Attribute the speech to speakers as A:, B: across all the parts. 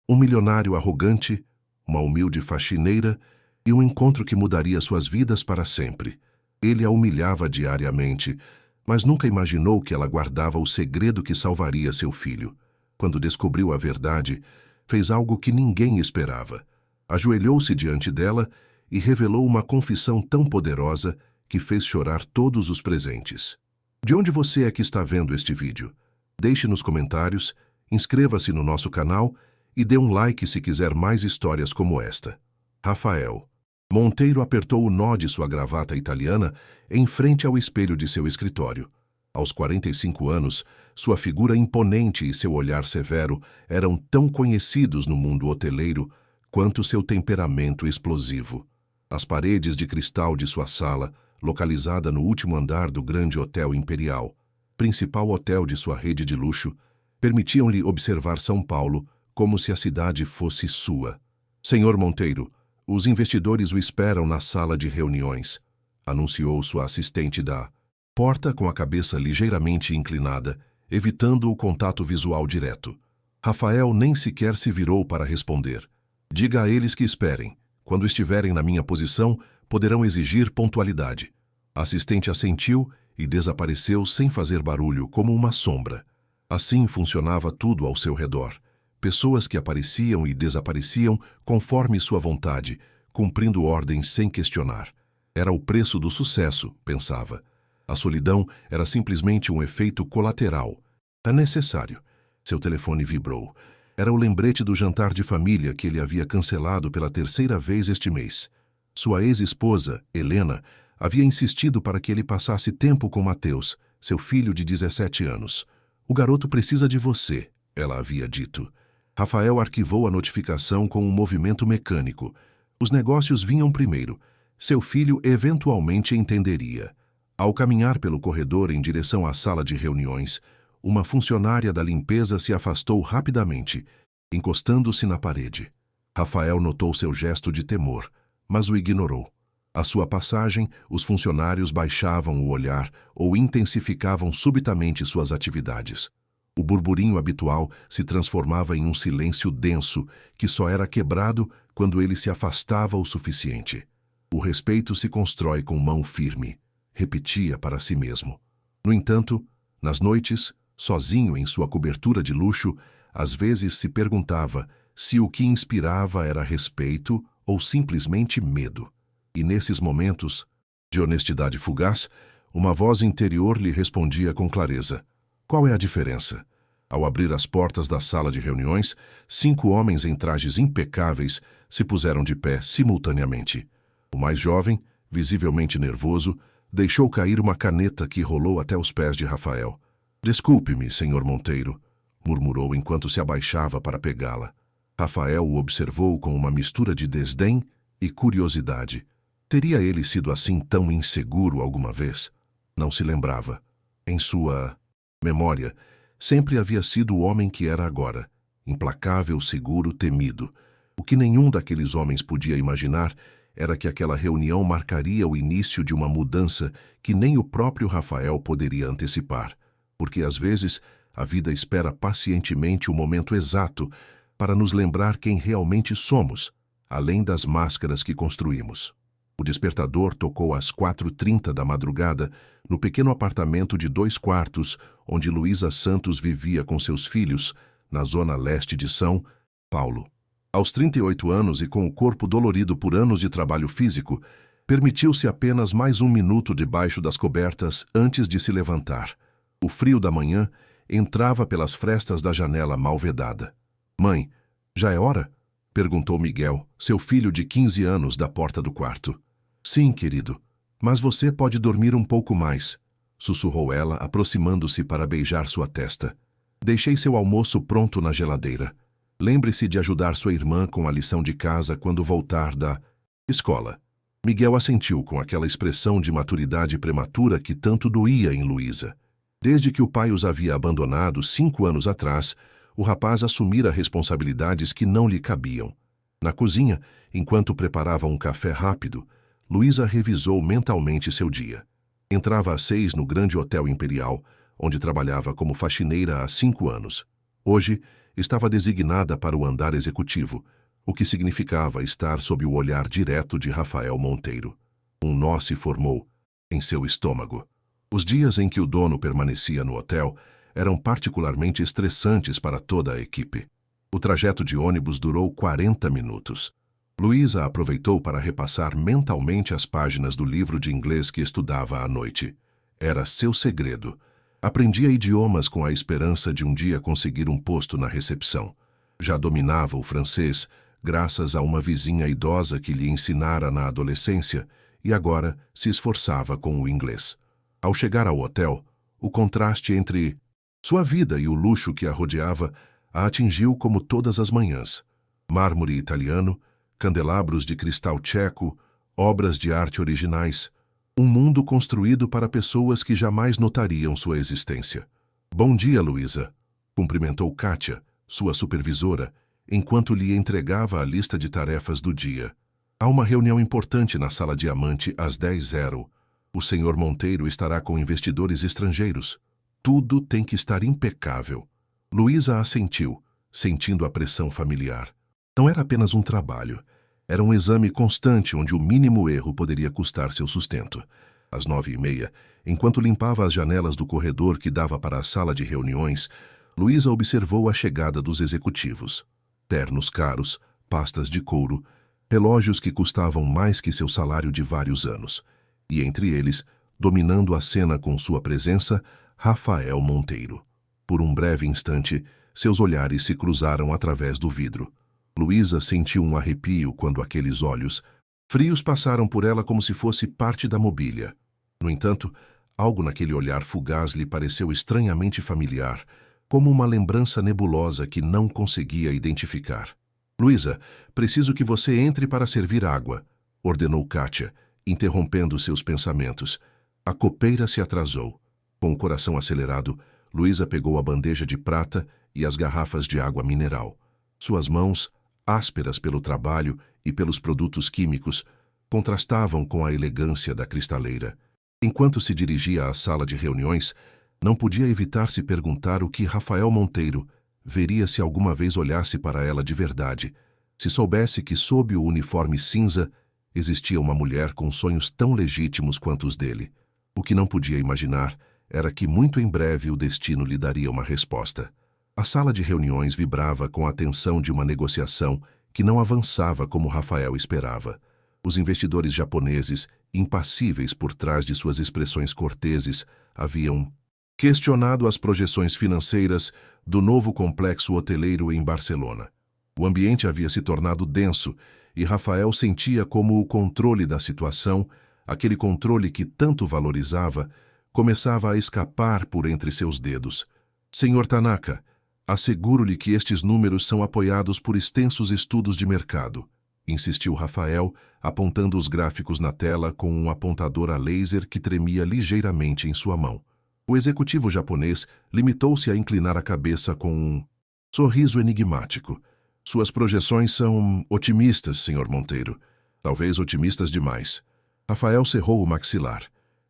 A: Um milionário arrogante, uma humilde faxineira e um encontro que mudaria suas vidas para sempre. Ele a humilhava diariamente, mas nunca imaginou que ela guardava o segredo que salvaria seu filho. Quando descobriu a verdade, fez algo que ninguém esperava. Ajoelhou-se diante dela e revelou uma confissão tão poderosa que fez chorar todos os presentes. De onde você é que está vendo este vídeo? Deixe nos comentários, inscreva-se no nosso canal e dê um like se quiser mais histórias como esta. Rafael. Monteiro apertou o nó de sua gravata italiana em frente ao espelho de seu escritório. Aos 45 anos, sua figura imponente e seu olhar severo eram tão conhecidos no mundo hoteleiro quanto seu temperamento explosivo. As paredes de cristal de sua sala, localizada no último andar do grande Hotel Imperial, principal hotel de sua rede de luxo, permitiam-lhe observar São Paulo como se a cidade fosse sua. Senhor Monteiro, os investidores o esperam na sala de reuniões, anunciou sua assistente da porta com a cabeça ligeiramente inclinada, evitando o contato visual direto. Rafael nem sequer se virou para responder. Diga a eles que esperem. Quando estiverem na minha posição, poderão exigir pontualidade. A assistente assentiu e desapareceu sem fazer barulho, como uma sombra. Assim funcionava tudo ao seu redor. Pessoas que apareciam e desapareciam conforme sua vontade, cumprindo ordens sem questionar. Era o preço do sucesso, pensava. A solidão era simplesmente um efeito colateral. É necessário. Seu telefone vibrou. Era o lembrete do jantar de família que ele havia cancelado pela 3ª vez este mês. Sua ex-esposa, Helena, havia insistido para que ele passasse tempo com Mateus, seu filho de 17 anos. O garoto precisa de você, ela havia dito. Rafael arquivou a notificação com um movimento mecânico. Os negócios vinham primeiro. Seu filho eventualmente entenderia. Ao caminhar pelo corredor em direção à sala de reuniões, uma funcionária da limpeza se afastou rapidamente, encostando-se na parede. Rafael notou seu gesto de temor, mas o ignorou. À sua passagem, os funcionários baixavam o olhar ou intensificavam subitamente suas atividades. O burburinho habitual se transformava em um silêncio denso que só era quebrado quando ele se afastava o suficiente. O respeito se constrói com mão firme, repetia para si mesmo. No entanto, nas noites, sozinho em sua cobertura de luxo, às vezes se perguntava se o que inspirava era respeito ou simplesmente medo. E nesses momentos de honestidade fugaz, uma voz interior lhe respondia com clareza. Qual é a diferença? Ao abrir as portas da sala de reuniões, 5 homens em trajes impecáveis se puseram de pé simultaneamente. O mais jovem, visivelmente nervoso, deixou cair uma caneta que rolou até os pés de Rafael. Desculpe-me, senhor Monteiro, murmurou enquanto se abaixava para pegá-la. Rafael o observou com uma mistura de desdém e curiosidade. Teria ele sido assim tão inseguro alguma vez? Não se lembrava. Em sua memória, sempre havia sido o homem que era agora, implacável, seguro, temido. O que nenhum daqueles homens podia imaginar era que aquela reunião marcaria o início de uma mudança que nem o próprio Rafael poderia antecipar, porque às vezes a vida espera pacientemente o momento exato para nos lembrar quem realmente somos, além das máscaras que construímos. O despertador tocou às 4h30 da madrugada no pequeno apartamento de 2 quartos onde Luísa Santos vivia com seus filhos, na zona leste de São Paulo. Aos 38 anos e com o corpo dolorido por anos de trabalho físico, permitiu-se apenas mais 1 minuto debaixo das cobertas antes de se levantar. O frio da manhã entrava pelas frestas da janela mal vedada. Mãe, já é hora? Perguntou Miguel, seu filho de 15 anos, da porta do quarto. Sim, querido, mas você pode dormir um pouco mais, sussurrou ela, aproximando-se para beijar sua testa. Deixei seu almoço pronto na geladeira. Lembre-se de ajudar sua irmã com a lição de casa quando voltar da escola. Miguel assentiu com aquela expressão de maturidade prematura que tanto doía em Luísa. Desde que o pai os havia abandonado 5 anos atrás, o rapaz assumira responsabilidades que não lhe cabiam. Na cozinha, enquanto preparava um café rápido, Luísa revisou mentalmente seu dia. Entrava às 6 no grande Hotel Imperial, onde trabalhava como faxineira há 5 anos. Hoje, estava designada para o andar executivo, o que significava estar sob o olhar direto de Rafael Monteiro. Um nó se formou em seu estômago. Os dias em que o dono permanecia no hotel eram particularmente estressantes para toda a equipe. O trajeto de ônibus durou 40 minutos. Luísa aproveitou para repassar mentalmente as páginas do livro de inglês que estudava à noite. Era seu segredo. Aprendia idiomas com a esperança de um dia conseguir um posto na recepção. Já dominava o francês, graças a uma vizinha idosa que lhe ensinara na adolescência, e agora se esforçava com o inglês. Ao chegar ao hotel, o contraste entre sua vida e o luxo que a rodeava a atingiu como todas as manhãs. Mármore italiano, candelabros de cristal tcheco, obras de arte originais. Um mundo construído para pessoas que jamais notariam sua existência. Bom dia, Luísa, cumprimentou Kátia, sua supervisora, enquanto lhe entregava a lista de tarefas do dia. Há uma reunião importante na Sala Diamante às 10h. O senhor Monteiro estará com investidores estrangeiros. Tudo tem que estar impecável. Luísa assentiu, sentindo a pressão familiar. Não era apenas um trabalho. Era um exame constante onde o mínimo erro poderia custar seu sustento. Às 9h30, enquanto limpava as janelas do corredor que dava para a sala de reuniões, Luísa observou a chegada dos executivos. Ternos caros, pastas de couro, relógios que custavam mais que seu salário de vários anos. E entre eles, dominando a cena com sua presença, Rafael Monteiro. Por um breve instante, seus olhares se cruzaram através do vidro. Luísa sentiu um arrepio quando aqueles olhos frios passaram por ela como se fosse parte da mobília. No entanto, algo naquele olhar fugaz lhe pareceu estranhamente familiar, como uma lembrança nebulosa que não conseguia identificar. Luísa, preciso que você entre para servir água, ordenou Kátia, interrompendo seus pensamentos. A copeira se atrasou. Com o coração acelerado, Luísa pegou a bandeja de prata e as garrafas de água mineral. Suas mãos, ásperas pelo trabalho e pelos produtos químicos, contrastavam com a elegância da cristaleira. Enquanto se dirigia à sala de reuniões, não podia evitar se perguntar o que Rafael Monteiro veria se alguma vez olhasse para ela de verdade, se soubesse que sob o uniforme cinza existia uma mulher com sonhos tão legítimos quanto os dele. O que não podia imaginar era que muito em breve o destino lhe daria uma resposta. A sala de reuniões vibrava com a tensão de uma negociação que não avançava como Rafael esperava. Os investidores japoneses, impassíveis por trás de suas expressões corteses, haviam questionado as projeções financeiras do novo complexo hoteleiro em Barcelona. O ambiente havia se tornado denso e Rafael sentia como o controle da situação, aquele controle que tanto valorizava, começava a escapar por entre seus dedos. Senhor Tanaka, asseguro-lhe que estes números são apoiados por extensos estudos de mercado, insistiu Rafael, apontando os gráficos na tela com um apontador a laser que tremia ligeiramente em sua mão. O executivo japonês limitou-se a inclinar a cabeça com um sorriso enigmático. Suas projeções são otimistas, Sr. Monteiro. Talvez otimistas demais. Rafael cerrou o maxilar.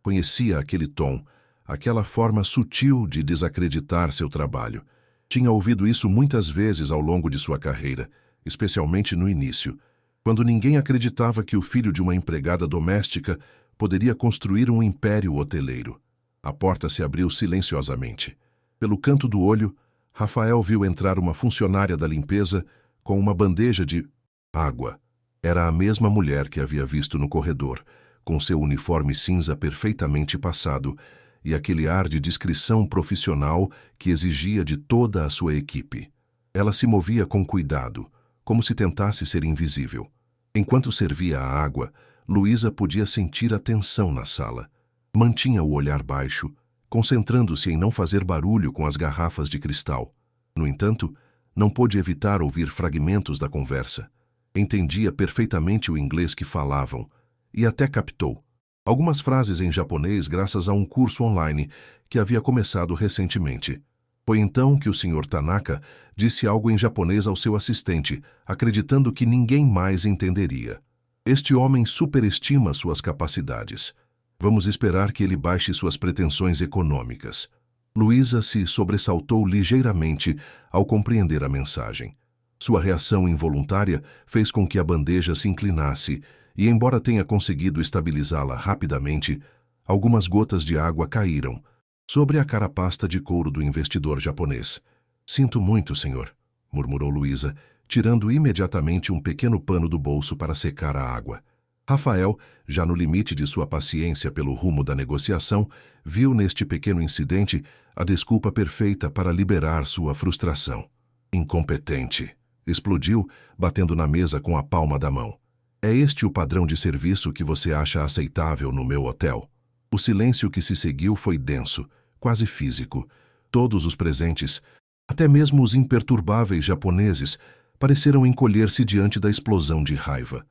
A: Conhecia aquele tom, aquela forma sutil de desacreditar seu trabalho. Tinha ouvido isso muitas vezes ao longo de sua carreira, especialmente no início, quando ninguém acreditava que o filho de uma empregada doméstica poderia construir um império hoteleiro. A porta se abriu silenciosamente. Pelo canto do olho, Rafael viu entrar uma funcionária da limpeza com uma bandeja de água. Era a mesma mulher que havia visto no corredor, com seu uniforme cinza perfeitamente passado e aquele ar de discrição profissional que exigia de toda a sua equipe. Ela se movia com cuidado, como se tentasse ser invisível. Enquanto servia a água, Luísa podia sentir a tensão na sala. Mantinha o olhar baixo, concentrando-se em não fazer barulho com as garrafas de cristal. No entanto, não pôde evitar ouvir fragmentos da conversa. Entendia perfeitamente o inglês que falavam e até captou algumas frases em japonês graças a um curso online que havia começado recentemente. Foi então que o Sr. Tanaka disse algo em japonês ao seu assistente, acreditando que ninguém mais entenderia. Este homem superestima suas capacidades. Vamos esperar que ele baixe suas pretensões econômicas. Luísa se sobressaltou ligeiramente ao compreender a mensagem. Sua reação involuntária fez com que a bandeja se inclinasse e, embora tenha conseguido estabilizá-la rapidamente, algumas gotas de água caíram sobre a carapasta de couro do investidor japonês. "Sinto muito, senhor", murmurou Luísa, tirando imediatamente um pequeno pano do bolso para secar a água. Rafael, já no limite de sua paciência pelo rumo da negociação, viu neste pequeno incidente a desculpa perfeita para liberar sua frustração. "Incompetente", explodiu, batendo na mesa com a palma da mão. "É este o padrão de serviço que você acha aceitável no meu hotel?" O silêncio que se seguiu foi denso, quase físico. Todos os presentes, até mesmo os imperturbáveis japoneses, pareceram encolher-se diante da explosão de raiva.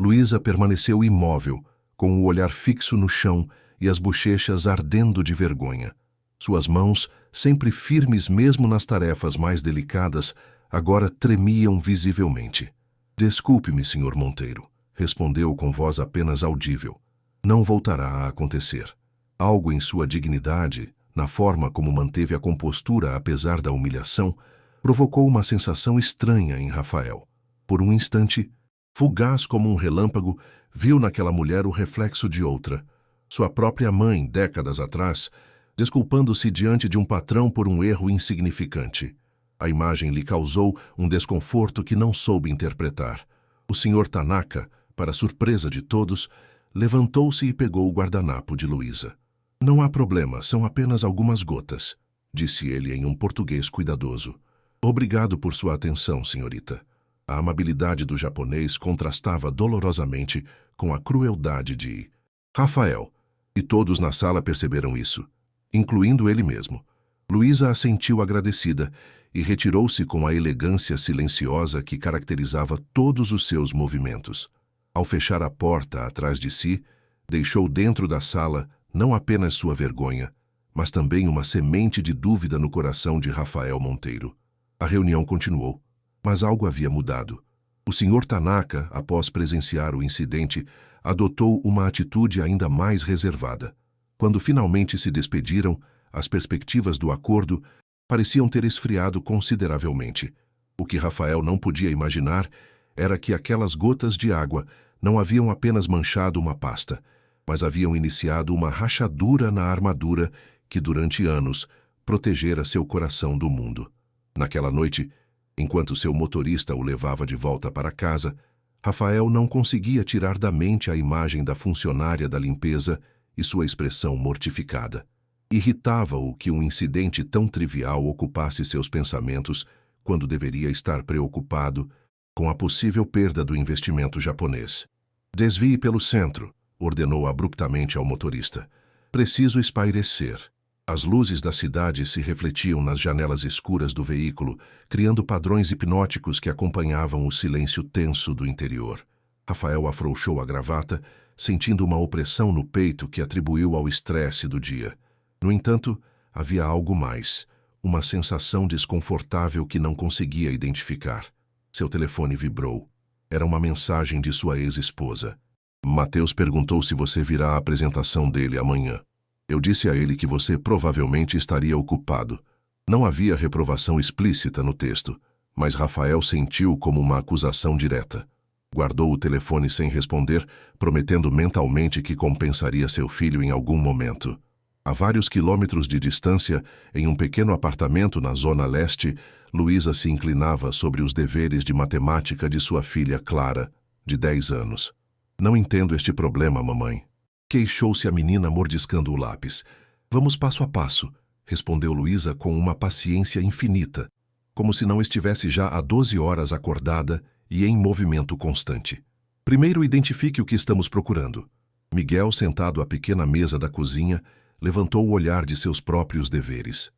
A: Luísa permaneceu imóvel, com o olhar fixo no chão e as bochechas ardendo de vergonha. Suas mãos, sempre firmes mesmo nas tarefas mais delicadas, agora tremiam visivelmente. "Desculpe-me, Sr. Monteiro", respondeu com voz apenas audível. "Não voltará a acontecer." Algo em sua dignidade, na forma como manteve a compostura apesar da humilhação, provocou uma sensação estranha em Rafael. Por um instante, fugaz como um relâmpago, viu naquela mulher o reflexo de outra, sua própria mãe, décadas atrás, desculpando-se diante de um patrão por um erro insignificante. A imagem lhe causou um desconforto que não soube interpretar. O Sr. Tanaka, para surpresa de todos, levantou-se e pegou o guardanapo de Luísa. "Não há problema, são apenas algumas gotas", disse ele em um português cuidadoso. "Obrigado por sua atenção, senhorita." A amabilidade do japonês contrastava dolorosamente com a crueldade de Rafael, e todos na sala perceberam isso, incluindo ele mesmo. Luísa assentiu agradecida e retirou-se com a elegância silenciosa que caracterizava todos os seus movimentos. Ao fechar a porta atrás de si, deixou dentro da sala não apenas sua vergonha, mas também uma semente de dúvida no coração de Rafael Monteiro. A reunião continuou, mas algo havia mudado. O Sr. Tanaka, após presenciar o incidente, adotou uma atitude ainda mais reservada. Quando finalmente se despediram, as perspectivas do acordo pareciam ter esfriado consideravelmente. O que Rafael não podia imaginar era que aquelas gotas de água não haviam apenas manchado uma pasta, mas haviam iniciado uma rachadura na armadura que durante anos protegera seu coração do mundo. Naquela noite, enquanto seu motorista o levava de volta para casa, Rafael não conseguia tirar da mente a imagem da funcionária da limpeza e sua expressão mortificada. Irritava-o que um incidente tão trivial ocupasse seus pensamentos quando deveria estar preocupado com a possível perda do investimento japonês. "Desvie pelo centro", ordenou abruptamente ao motorista. "Preciso espairecer." As luzes da cidade se refletiam nas janelas escuras do veículo, criando padrões hipnóticos que acompanhavam o silêncio tenso do interior. Rafael afrouxou a gravata, sentindo uma opressão no peito que atribuiu ao estresse do dia. No entanto, havia algo mais, uma sensação desconfortável que não conseguia identificar. Seu telefone vibrou. Era uma mensagem de sua ex-esposa. "Mateus perguntou se você virá à apresentação dele amanhã. Eu disse a ele que você provavelmente estaria ocupado." Não havia reprovação explícita no texto, mas Rafael sentiu como uma acusação direta. Guardou o telefone sem responder, prometendo mentalmente que compensaria seu filho em algum momento. A vários quilômetros de distância, em um pequeno apartamento na zona leste, Luísa se inclinava sobre os deveres de matemática de sua filha Clara, de 10 anos. "Não entendo este problema, mamãe", queixou-se a menina mordiscando o lápis. "Vamos passo a passo", respondeu Luísa com uma paciência infinita, como se não estivesse já há 12 horas acordada e em movimento constante. "Primeiro identifique o que estamos procurando." Miguel, sentado à pequena mesa da cozinha, levantou o olhar de seus próprios deveres.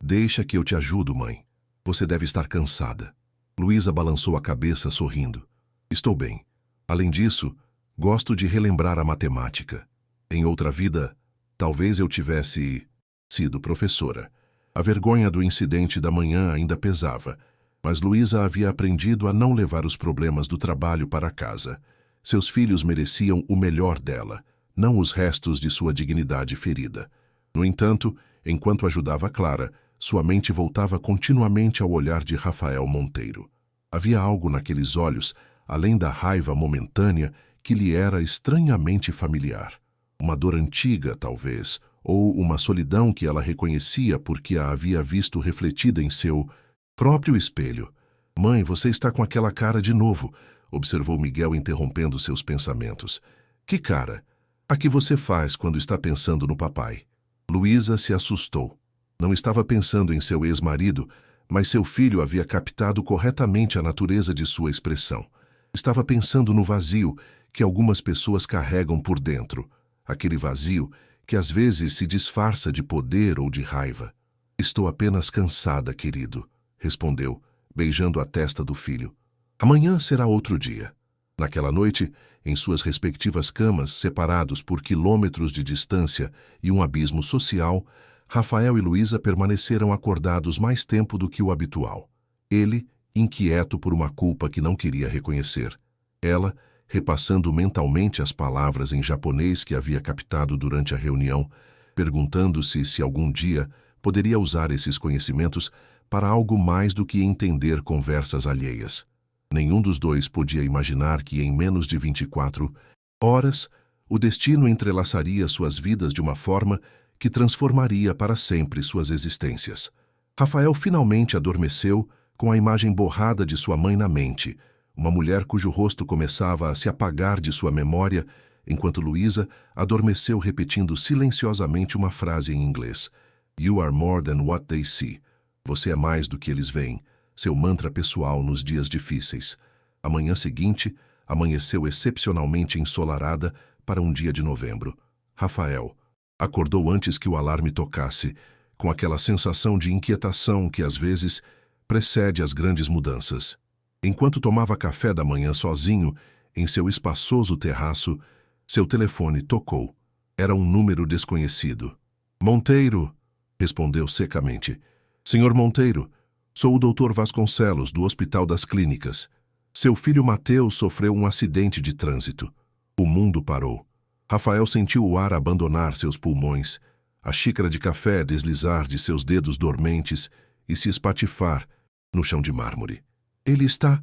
A: "Deixa que eu te ajudo, mãe. Você deve estar cansada." Luísa balançou a cabeça sorrindo. "Estou bem. Além disso, gosto de relembrar a matemática. Em outra vida, talvez eu tivesse sido professora." A vergonha do incidente da manhã ainda pesava, mas Luísa havia aprendido a não levar os problemas do trabalho para casa. Seus filhos mereciam o melhor dela, não os restos de sua dignidade ferida. No entanto, Enquanto ajudava Clara, sua mente voltava continuamente ao olhar de Rafael Monteiro. Havia algo naqueles olhos, além da raiva momentânea, que lhe era estranhamente familiar. Uma dor antiga, talvez, ou uma solidão que ela reconhecia porque a havia visto refletida em seu próprio espelho. "Mãe, você está com aquela cara de novo", observou Miguel interrompendo seus pensamentos. "Que cara? A que você faz quando está pensando no papai?" Luísa se assustou. Não estava pensando em seu ex-marido, mas seu filho havia captado corretamente a natureza de sua expressão. Estava pensando no vazio que algumas pessoas carregam por dentro. Aquele vazio que às vezes se disfarça de poder ou de raiva. "Estou apenas cansada, querido", respondeu, beijando a testa do filho. "Amanhã será outro dia." Naquela noite, em suas respectivas camas, separados por quilômetros de distância e um abismo social, Rafael e Luísa permaneceram acordados mais tempo do que o habitual. Ele, inquieto por uma culpa que não queria reconhecer. Ela, repassando mentalmente as palavras em japonês que havia captado durante a reunião, perguntando-se se algum dia poderia usar esses conhecimentos para algo mais do que entender conversas alheias. Nenhum dos dois podia imaginar que em menos de 24 horas o destino entrelaçaria suas vidas de uma forma que transformaria para sempre suas existências. Rafael finalmente adormeceu com a imagem borrada de sua mãe na mente, uma mulher cujo rosto começava a se apagar de sua memória, enquanto Luísa adormeceu repetindo silenciosamente uma frase em inglês. "You are more than what they see." Você é mais do que eles veem, seu mantra pessoal nos dias difíceis. A manhã seguinte amanheceu excepcionalmente ensolarada para um dia de novembro. Rafael acordou antes que o alarme tocasse, com aquela sensação de inquietação que às vezes precede as grandes mudanças. Enquanto tomava café da manhã sozinho, em seu espaçoso terraço, seu telefone tocou. Era um número desconhecido. "Monteiro", respondeu secamente. "Senhor Monteiro, sou o Dr. Vasconcelos, do Hospital das Clínicas. Seu filho Mateus sofreu um acidente de trânsito." O mundo parou. Rafael sentiu o ar abandonar seus pulmões, a xícara de café deslizar de seus dedos dormentes e se espatifar no chão de mármore. "Ele está..."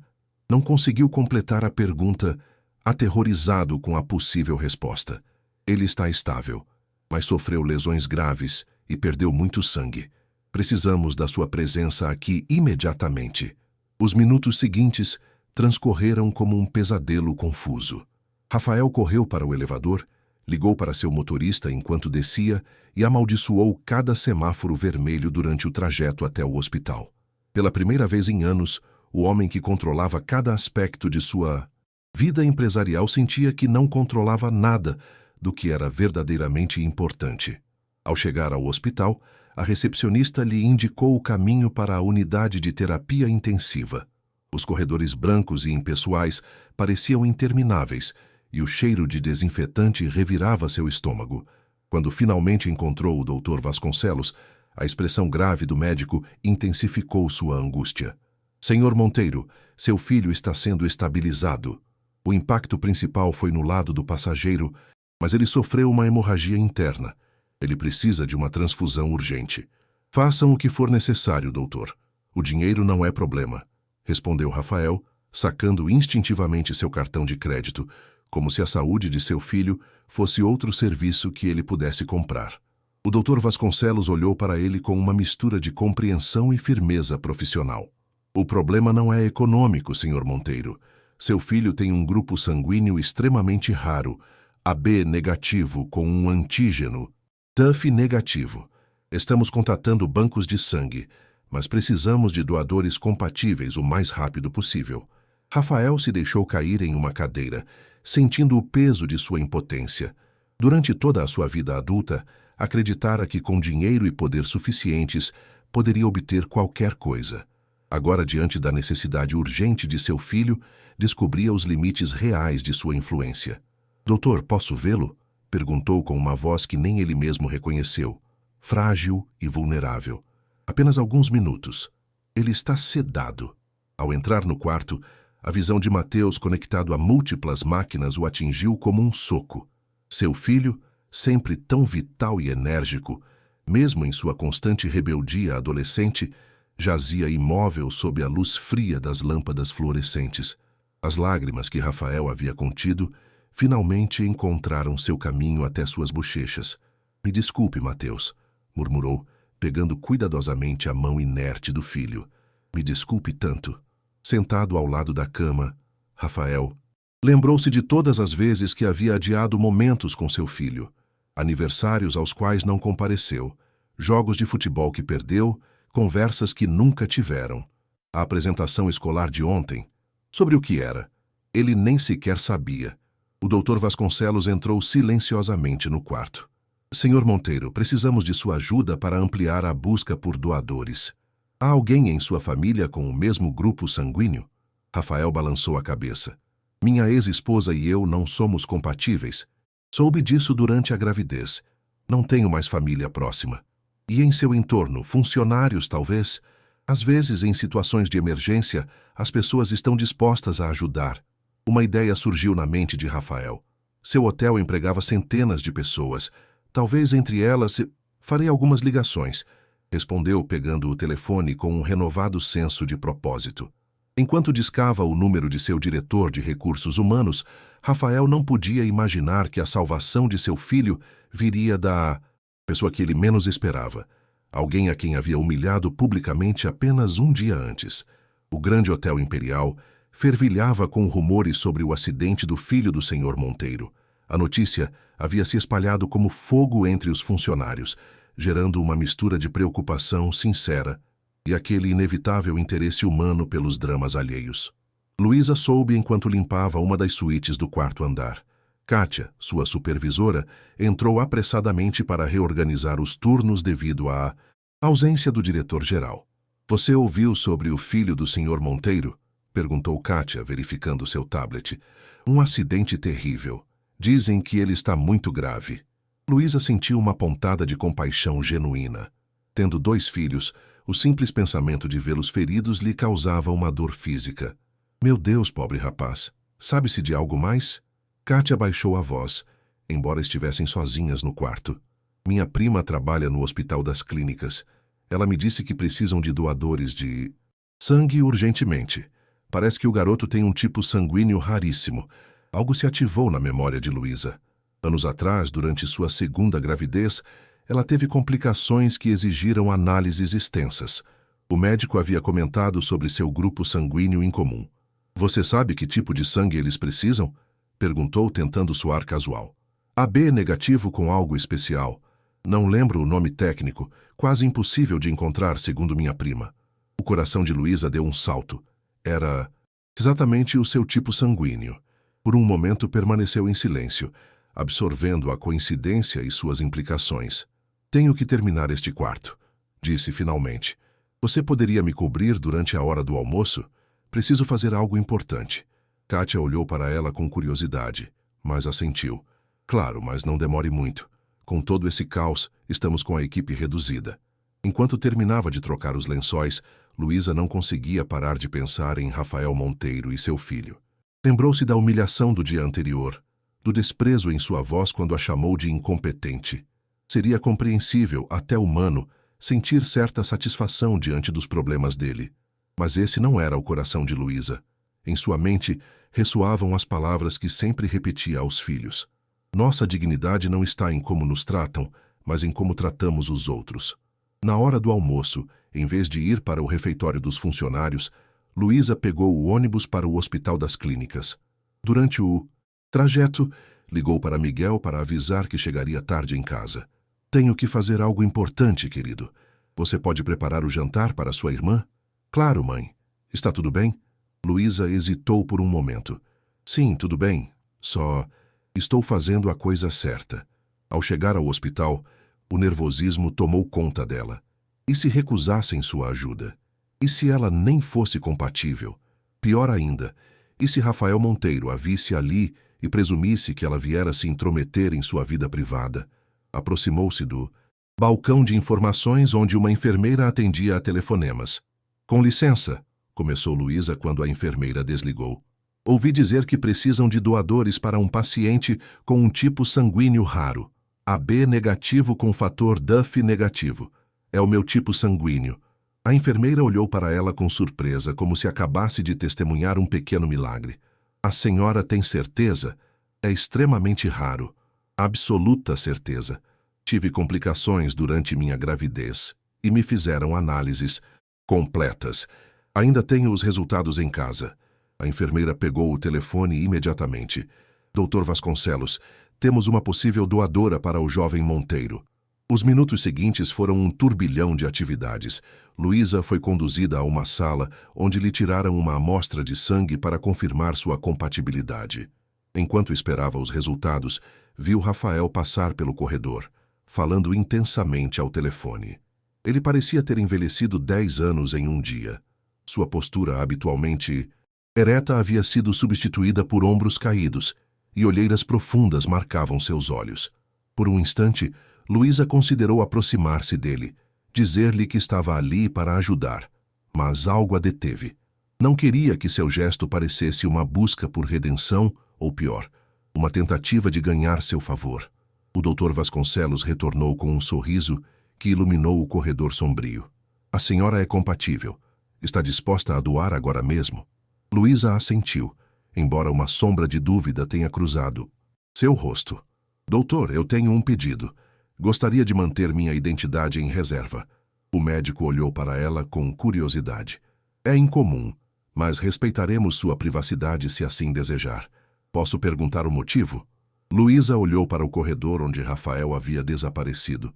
A: Não conseguiu completar a pergunta, aterrorizado com a possível resposta. "Ele está estável, mas sofreu lesões graves e perdeu muito sangue. Precisamos da sua presença aqui imediatamente." Os minutos seguintes transcorreram como um pesadelo confuso. Rafael correu para o elevador, ligou para seu motorista enquanto descia e amaldiçoou cada semáforo vermelho durante o trajeto até o hospital. Pela primeira vez em anos, o homem que controlava cada aspecto de sua vida empresarial sentia que não controlava nada do que era verdadeiramente importante. Ao chegar ao hospital, a recepcionista lhe indicou o caminho para a unidade de terapia intensiva. Os corredores brancos e impessoais pareciam intermináveis e o cheiro de desinfetante revirava seu estômago. Quando finalmente encontrou o Dr. Vasconcelos, a expressão grave do médico intensificou sua angústia. "Senhor Monteiro, seu filho está sendo estabilizado. O impacto principal foi no lado do passageiro, mas ele sofreu uma hemorragia interna. Ele precisa de uma transfusão urgente." "Façam o que for necessário, doutor. O dinheiro não é problema", respondeu Rafael, sacando instintivamente seu cartão de crédito, como se a saúde de seu filho fosse outro serviço que ele pudesse comprar. O Dr. Vasconcelos olhou para ele com uma mistura de compreensão e firmeza profissional. "O problema não é econômico, Sr. Monteiro. Seu filho tem um grupo sanguíneo extremamente raro, AB negativo com um antígeno TUF negativo. Estamos contatando bancos de sangue, mas precisamos de doadores compatíveis o mais rápido possível." Rafael se deixou cair em uma cadeira, sentindo o peso de sua impotência. Durante toda a sua vida adulta, acreditara que com dinheiro e poder suficientes poderia obter qualquer coisa. Agora, diante da necessidade urgente de seu filho, descobria os limites reais de sua influência. "Doutor, posso vê-lo?" perguntou com uma voz que nem ele mesmo reconheceu. Frágil e vulnerável. "Apenas alguns minutos. Ele está sedado." Ao entrar no quarto, a visão de Mateus conectado a múltiplas máquinas o atingiu como um soco. Seu filho, sempre tão vital e enérgico, Mesmo em sua constante rebeldia adolescente, jazia imóvel sob a luz fria das lâmpadas fluorescentes. As lágrimas que Rafael havia contido finalmente encontraram seu caminho até suas bochechas. "Me desculpe, Mateus", murmurou, pegando cuidadosamente a mão inerte do filho. "Me desculpe tanto." Sentado ao lado da cama, Rafael lembrou-se de todas as vezes que havia adiado momentos com seu filho. Aniversários aos quais não compareceu, jogos de futebol que perdeu, conversas que nunca tiveram. A apresentação escolar de ontem, sobre o que era, ele nem sequer sabia. O Dr. Vasconcelos entrou silenciosamente no quarto. "Senhor Monteiro, precisamos de sua ajuda para ampliar a busca por doadores. Há alguém em sua família com o mesmo grupo sanguíneo?" Rafael balançou a cabeça. "Minha ex-esposa e eu não somos compatíveis. Soube disso durante a gravidez. Não tenho mais família próxima. E em seu entorno, funcionários talvez? Às vezes, em situações de emergência, as pessoas estão dispostas a ajudar." Uma ideia surgiu na mente de Rafael. Seu hotel empregava centenas de pessoas. Talvez entre elas... "Farei algumas ligações", respondeu, pegando o telefone com um renovado senso de propósito. Enquanto discava o número de seu diretor de recursos humanos, Rafael não podia imaginar que a salvação de seu filho viria da pessoa que ele menos esperava, alguém a quem havia humilhado publicamente apenas um dia antes. O grande hotel imperial fervilhava com rumores sobre o acidente do filho do senhor Monteiro. A notícia havia se espalhado como fogo entre os funcionários, gerando uma mistura de preocupação sincera e aquele inevitável interesse humano pelos dramas alheios. Luísa soube enquanto limpava uma das suítes do quarto andar. Kátia, sua supervisora, entrou apressadamente para reorganizar os turnos devido à ausência do diretor-geral. "Você ouviu sobre o filho do senhor Monteiro?" perguntou Kátia, verificando seu tablet. "Um acidente terrível. Dizem que ele está muito grave." Luísa sentiu uma pontada de compaixão genuína. Tendo 2 filhos, o simples pensamento de vê-los feridos lhe causava uma dor física. "Meu Deus, pobre rapaz. Sabe-se de algo mais?" Kátia baixou a voz, embora estivessem sozinhas no quarto. "Minha prima trabalha no Hospital das Clínicas. Ela me disse que precisam de doadores de sangue urgentemente. Parece que o garoto tem um tipo sanguíneo raríssimo." Algo se ativou na memória de Luísa. Anos atrás, durante sua segunda gravidez, ela teve complicações que exigiram análises extensas. O médico havia comentado sobre seu grupo sanguíneo em comum. "Você sabe que tipo de sangue eles precisam?" perguntou, tentando soar casual. "AB negativo com algo especial. Não lembro o nome técnico, quase impossível de encontrar, segundo minha prima." O coração de Luísa deu um salto. Era exatamente o seu tipo sanguíneo. Por um momento permaneceu em silêncio, absorvendo a coincidência e suas implicações. "Tenho que terminar este quarto", disse finalmente. "Você poderia me cobrir durante a hora do almoço? Preciso fazer algo importante." Kátia olhou para ela com curiosidade, mas assentiu. "Claro, mas não demore muito. Com todo esse caos, estamos com a equipe reduzida." Enquanto terminava de trocar os lençóis, Luísa não conseguia parar de pensar em Rafael Monteiro e seu filho. Lembrou-se da humilhação do dia anterior, do desprezo em sua voz quando a chamou de incompetente. Seria compreensível, até humano, sentir certa satisfação diante dos problemas dele. Mas esse não era o coração de Luísa. Em sua mente ressoavam as palavras que sempre repetia aos filhos. "Nossa dignidade não está em como nos tratam, mas em como tratamos os outros." Na hora do almoço, em vez de ir para o refeitório dos funcionários, Luísa pegou o ônibus para o Hospital das Clínicas. Durante o trajeto, ligou para Miguel para avisar que chegaria tarde em casa. "Tenho que fazer algo importante, querido. Você pode preparar o jantar para sua irmã?" "Claro, mãe. Está tudo bem?" Luísa hesitou por um momento. "Sim, tudo bem. Só estou fazendo a coisa certa." Ao chegar ao hospital, o nervosismo tomou conta dela. E se recusassem sua ajuda? E se ela nem fosse compatível? Pior ainda, e se Rafael Monteiro a visse ali e presumisse que ela viera se intrometer em sua vida privada? Aproximou-se do balcão de informações onde uma enfermeira atendia a telefonemas. "Com licença", começou Luísa quando a enfermeira desligou. "Ouvi dizer que precisam de doadores para um paciente com um tipo sanguíneo raro." AB negativo com fator Duff negativo. É o meu tipo sanguíneo. A enfermeira olhou para ela com surpresa, como se acabasse de testemunhar um pequeno milagre. A senhora tem certeza? É extremamente raro. Absoluta certeza. Tive complicações durante minha gravidez e me fizeram análises completas. Ainda tenho os resultados em casa. A enfermeira pegou o telefone imediatamente. Dr. Vasconcelos, temos uma possível doadora para o jovem Monteiro. Os minutos seguintes foram um turbilhão de atividades. Luísa foi conduzida a uma sala onde lhe tiraram uma amostra de sangue para confirmar sua compatibilidade. Enquanto esperava os resultados, viu Rafael passar pelo corredor, falando intensamente ao telefone. Ele parecia ter envelhecido 10 anos em um dia. Sua postura habitualmente ereta havia sido substituída por ombros caídos, e olheiras profundas marcavam seus olhos. Por um instante, Luísa considerou aproximar-se dele, dizer-lhe que estava ali para ajudar, mas algo a deteve. Não queria que seu gesto parecesse uma busca por redenção, ou pior, uma tentativa de ganhar seu favor. O Dr. Vasconcelos retornou com um sorriso que iluminou o corredor sombrio. A senhora é compatível. Está disposta a doar agora mesmo? Luísa assentiu, embora uma sombra de dúvida tenha cruzado seu rosto. Doutor, eu tenho um pedido. Gostaria de manter minha identidade em reserva. O médico olhou para ela com curiosidade. É incomum, mas respeitaremos sua privacidade se assim desejar. Posso perguntar o motivo? Luísa olhou para o corredor onde Rafael havia desaparecido.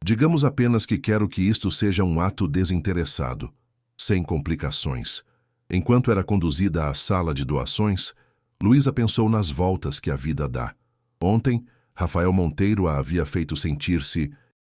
A: Digamos apenas que quero que isto seja um ato desinteressado, sem complicações. Enquanto era conduzida à sala de doações, Luísa pensou nas voltas que a vida dá. Ontem, Rafael Monteiro a havia feito sentir-se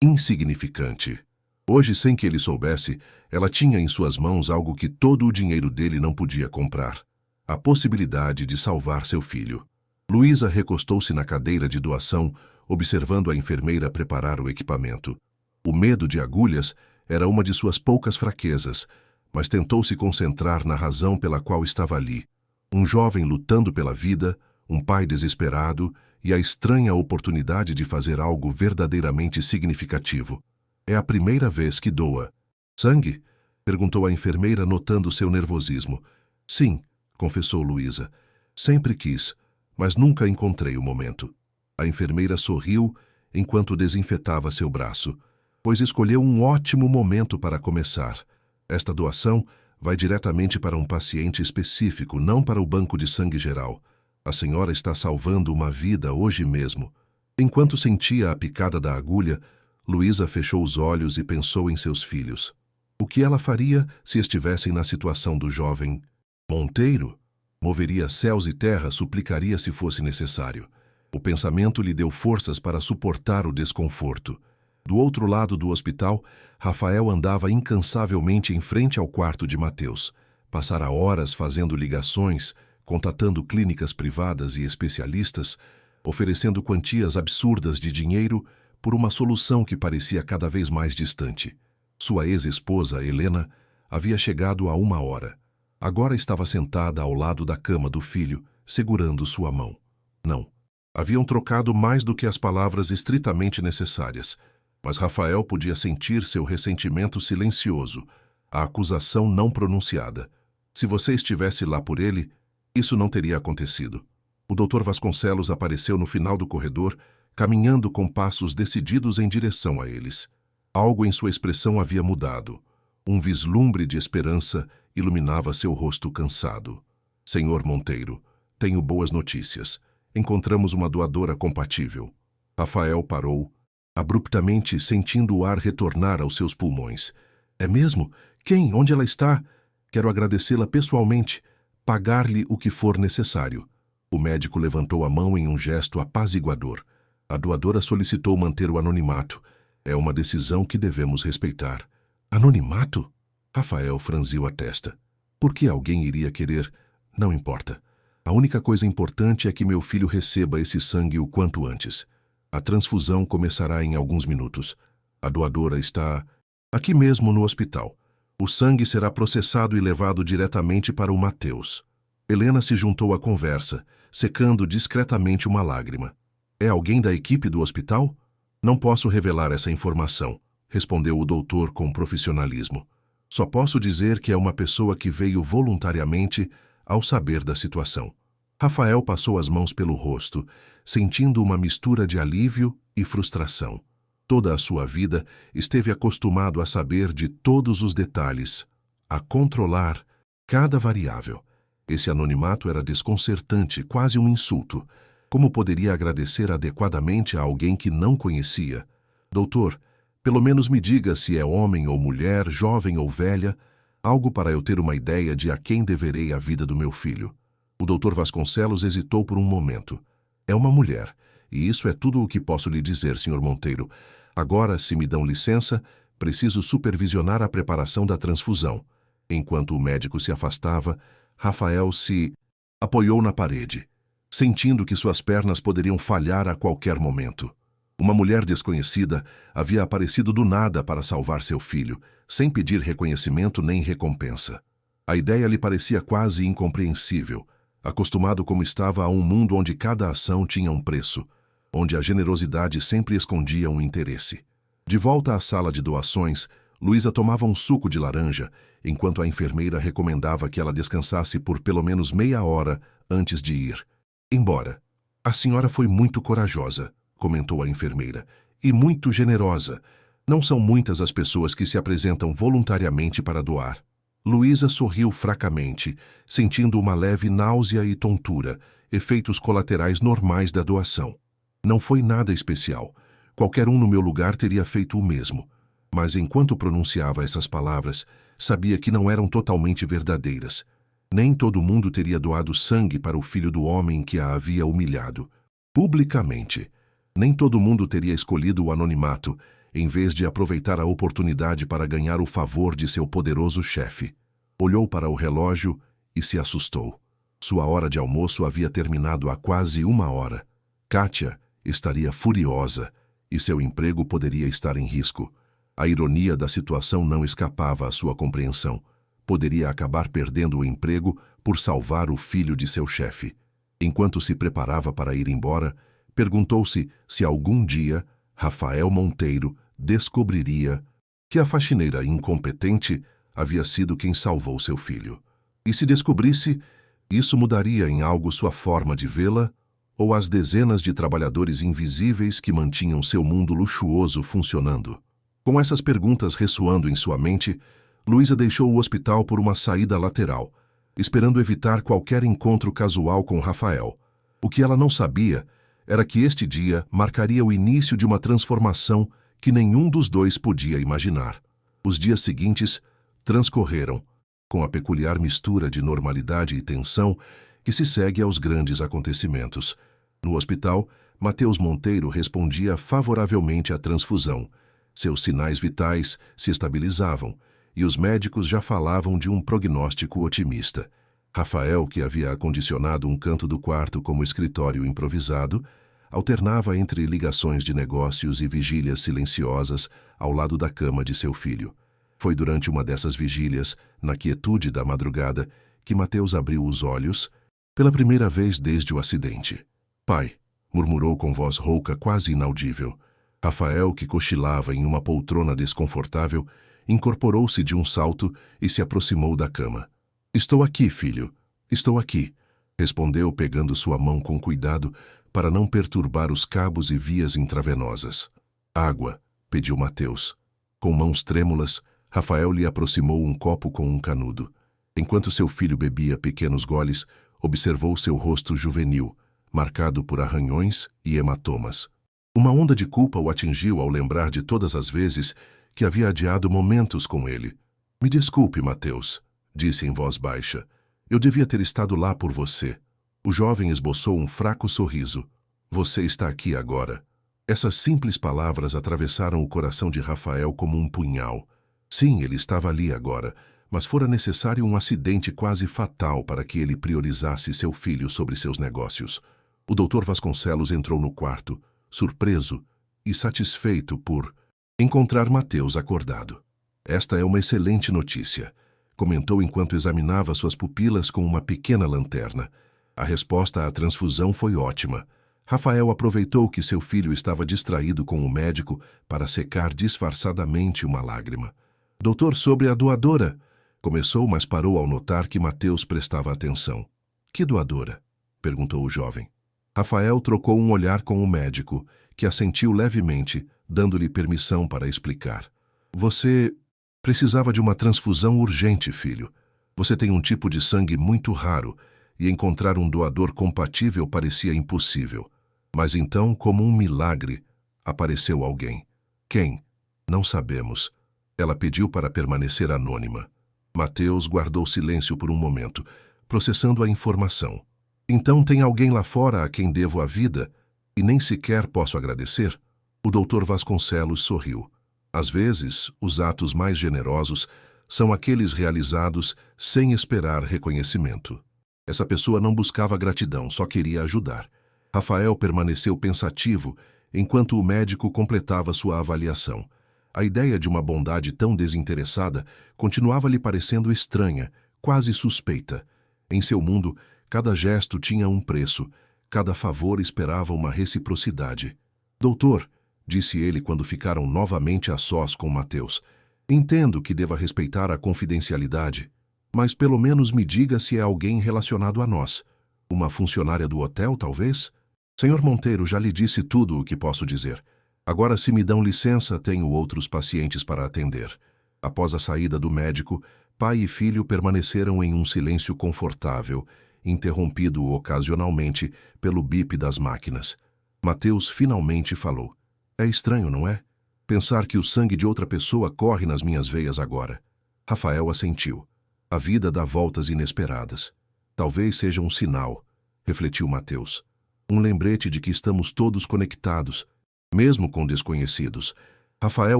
A: insignificante. Hoje, sem que ele soubesse, ela tinha em suas mãos algo que todo o dinheiro dele não podia comprar: a possibilidade de salvar seu filho. Luísa recostou-se na cadeira de doação, observando a enfermeira preparar o equipamento. O medo de agulhas era uma de suas poucas fraquezas, mas tentou se concentrar na razão pela qual estava ali. Um jovem lutando pela vida, um pai desesperado e a estranha oportunidade de fazer algo verdadeiramente significativo. É a primeira vez que doa. Sangue? Perguntou a enfermeira, notando seu nervosismo. Sim, confessou Luísa. Sempre quis, mas nunca encontrei o momento. A enfermeira sorriu enquanto desinfetava seu braço, pois escolheu um ótimo momento para começar. Esta doação vai diretamente para um paciente específico, não para o banco de sangue geral. A senhora está salvando uma vida hoje mesmo. Enquanto sentia a picada da agulha, Luísa fechou os olhos e pensou em seus filhos. O que ela faria se estivessem na situação do jovem Monteiro? Moveria céus e terra, suplicaria se fosse necessário. O pensamento lhe deu forças para suportar o desconforto. Do outro lado do hospital, Rafael andava incansavelmente em frente ao quarto de Mateus. Passara horas fazendo ligações, contatando clínicas privadas e especialistas, oferecendo quantias absurdas de dinheiro por uma solução que parecia cada vez mais distante. Sua ex-esposa, Helena, havia chegado há 1 hora. Agora estava sentada ao lado da cama do filho, segurando sua mão. Não. Haviam trocado mais do que as palavras estritamente necessárias, mas Rafael podia sentir seu ressentimento silencioso, a acusação não pronunciada. Se você estivesse lá por ele, isso não teria acontecido. O Dr. Vasconcelos apareceu no final do corredor, caminhando com passos decididos em direção a eles. Algo em sua expressão havia mudado. Um vislumbre de esperança iluminava seu rosto cansado. Senhor Monteiro, tenho boas notícias. Encontramos uma doadora compatível. Rafael parou, abruptamente sentindo o ar retornar aos seus pulmões. É mesmo? Quem? Onde ela está? Quero agradecê-la pessoalmente, pagar-lhe o que for necessário. O médico levantou a mão em um gesto apaziguador. A doadora solicitou manter o anonimato. É uma decisão que devemos respeitar. Anonimato? Rafael franziu a testa. Por que alguém iria querer? Não importa. A única coisa importante é que meu filho receba esse sangue o quanto antes. A transfusão começará em alguns minutos. A doadora está aqui mesmo no hospital. O sangue será processado e levado diretamente para o Mateus. Helena se juntou à conversa, secando discretamente uma lágrima. É alguém da equipe do hospital? Não posso revelar essa informação, respondeu o doutor com profissionalismo. Só posso dizer que é uma pessoa que veio voluntariamente ao saber da situação. Rafael passou as mãos pelo rosto, sentindo uma mistura de alívio e frustração. Toda a sua vida esteve acostumado a saber de todos os detalhes, a controlar cada variável. Esse anonimato era desconcertante, quase um insulto. Como poderia agradecer adequadamente a alguém que não conhecia? Doutor, pelo menos me diga se é homem ou mulher, jovem ou velha, algo para eu ter uma ideia de a quem deverei a vida do meu filho. O doutor Vasconcelos hesitou por um momento. É uma mulher, e isso é tudo o que posso lhe dizer, Sr. Monteiro. Agora, se me dão licença, preciso supervisionar a preparação da transfusão. Enquanto o médico se afastava, Rafael se apoiou na parede, sentindo que suas pernas poderiam falhar a qualquer momento. Uma mulher desconhecida havia aparecido do nada para salvar seu filho, sem pedir reconhecimento nem recompensa. A ideia lhe parecia quase incompreensível, acostumado como estava a um mundo onde cada ação tinha um preço, onde a generosidade sempre escondia um interesse. De volta à sala de doações, Luísa tomava um suco de laranja, enquanto a enfermeira recomendava que ela descansasse por pelo menos meia hora antes de ir embora. A senhora foi muito corajosa, comentou a enfermeira, e muito generosa. Não são muitas as pessoas que se apresentam voluntariamente para doar. Luísa sorriu fracamente, sentindo uma leve náusea e tontura, efeitos colaterais normais da doação. Não foi nada especial. Qualquer um no meu lugar teria feito o mesmo. Mas enquanto pronunciava essas palavras, sabia que não eram totalmente verdadeiras. Nem todo mundo teria doado sangue para o filho do homem que a havia humilhado. Publicamente. Nem todo mundo teria escolhido o anonimato, em vez de aproveitar a oportunidade para ganhar o favor de seu poderoso chefe. Olhou para o relógio e se assustou. Sua hora de almoço havia terminado há quase uma hora. Kátia estaria furiosa e seu emprego poderia estar em risco. A ironia da situação não escapava à sua compreensão. Poderia acabar perdendo o emprego por salvar o filho de seu chefe. Enquanto se preparava para ir embora, perguntou-se se algum dia Rafael Monteiro descobriria que a faxineira incompetente havia sido quem salvou seu filho. E se descobrisse, isso mudaria em algo sua forma de vê-la ou as dezenas de trabalhadores invisíveis que mantinham seu mundo luxuoso funcionando. Com essas perguntas ressoando em sua mente, Luísa deixou o hospital por uma saída lateral, esperando evitar qualquer encontro casual com Rafael. O que ela não sabia era que este dia marcaria o início de uma transformação que nenhum dos dois podia imaginar. Os dias seguintes transcorreram, com a peculiar mistura de normalidade e tensão que se segue aos grandes acontecimentos. No hospital, Matheus Monteiro respondia favoravelmente à transfusão. Seus sinais vitais se estabilizavam e os médicos já falavam de um prognóstico otimista. Rafael, que havia acondicionado um canto do quarto como escritório improvisado, alternava entre ligações de negócios e vigílias silenciosas ao lado da cama de seu filho. Foi durante uma dessas vigílias, na quietude da madrugada, que Matheus abriu os olhos, pela primeira vez desde o acidente. "Pai", murmurou com voz rouca quase inaudível. Rafael, que cochilava em uma poltrona desconfortável, incorporou-se de um salto e se aproximou da cama. "Estou aqui, filho. Estou aqui", respondeu pegando sua mão com cuidado para não perturbar os cabos e vias intravenosas. "Água", pediu Matheus. Com mãos trêmulas, Rafael lhe aproximou um copo com um canudo. Enquanto seu filho bebia pequenos goles, observou seu rosto juvenil, marcado por arranhões e hematomas. Uma onda de culpa o atingiu ao lembrar de todas as vezes que havia adiado momentos com ele. "Me desculpe, Matheus", disse em voz baixa. "Eu devia ter estado lá por você." O jovem esboçou um fraco sorriso. "Você está aqui agora." Essas simples palavras atravessaram o coração de Rafael como um punhal. Sim, ele estava ali agora, mas fora necessário um acidente quase fatal para que ele priorizasse seu filho sobre seus negócios. O Dr. Vasconcelos entrou no quarto, surpreso e satisfeito por encontrar Matheus acordado. "Esta é uma excelente notícia", comentou enquanto examinava suas pupilas com uma pequena lanterna. "A resposta à transfusão foi ótima. Rafael aproveitou que seu filho estava distraído com o médico para secar disfarçadamente uma lágrima. Doutor, sobre a doadora. Começou, mas parou ao notar que Mateus prestava atenção. Que doadora? Perguntou o jovem. Rafael trocou um olhar com o médico, que assentiu levemente, dando-lhe permissão para explicar. Você precisava de uma transfusão urgente, filho. Você tem um tipo de sangue muito raro e encontrar um doador compatível parecia impossível. Mas então, como um milagre, apareceu alguém. Quem? Não sabemos. Ela pediu para permanecer anônima. Mateus guardou silêncio por um momento, processando a informação. Então tem alguém lá fora a quem devo a vida e nem sequer posso agradecer? O doutor Vasconcelos sorriu. Às vezes, os atos mais generosos são aqueles realizados sem esperar reconhecimento. Essa pessoa não buscava gratidão, só queria ajudar. Rafael permaneceu pensativo enquanto o médico completava sua avaliação. A ideia de uma bondade tão desinteressada continuava lhe parecendo estranha, quase suspeita. Em seu mundo, cada gesto tinha um preço, cada favor esperava uma reciprocidade. Doutor, disse ele quando ficaram novamente a sós com Mateus, entendo que deva respeitar a confidencialidade, mas pelo menos me diga se é alguém relacionado a nós. Uma funcionária do hotel, talvez? Senhor Monteiro, já lhe disse tudo o que posso dizer. Agora, se me dão licença, tenho outros pacientes para atender. Após a saída do médico, pai e filho permaneceram em um silêncio confortável, interrompido ocasionalmente pelo bip das máquinas. Mateus finalmente falou. É estranho, não é? Pensar que o sangue de outra pessoa corre nas minhas veias agora. Rafael assentiu. A vida dá voltas inesperadas. Talvez seja um sinal, refletiu Mateus. Um lembrete de que estamos todos conectados, mesmo com desconhecidos. Rafael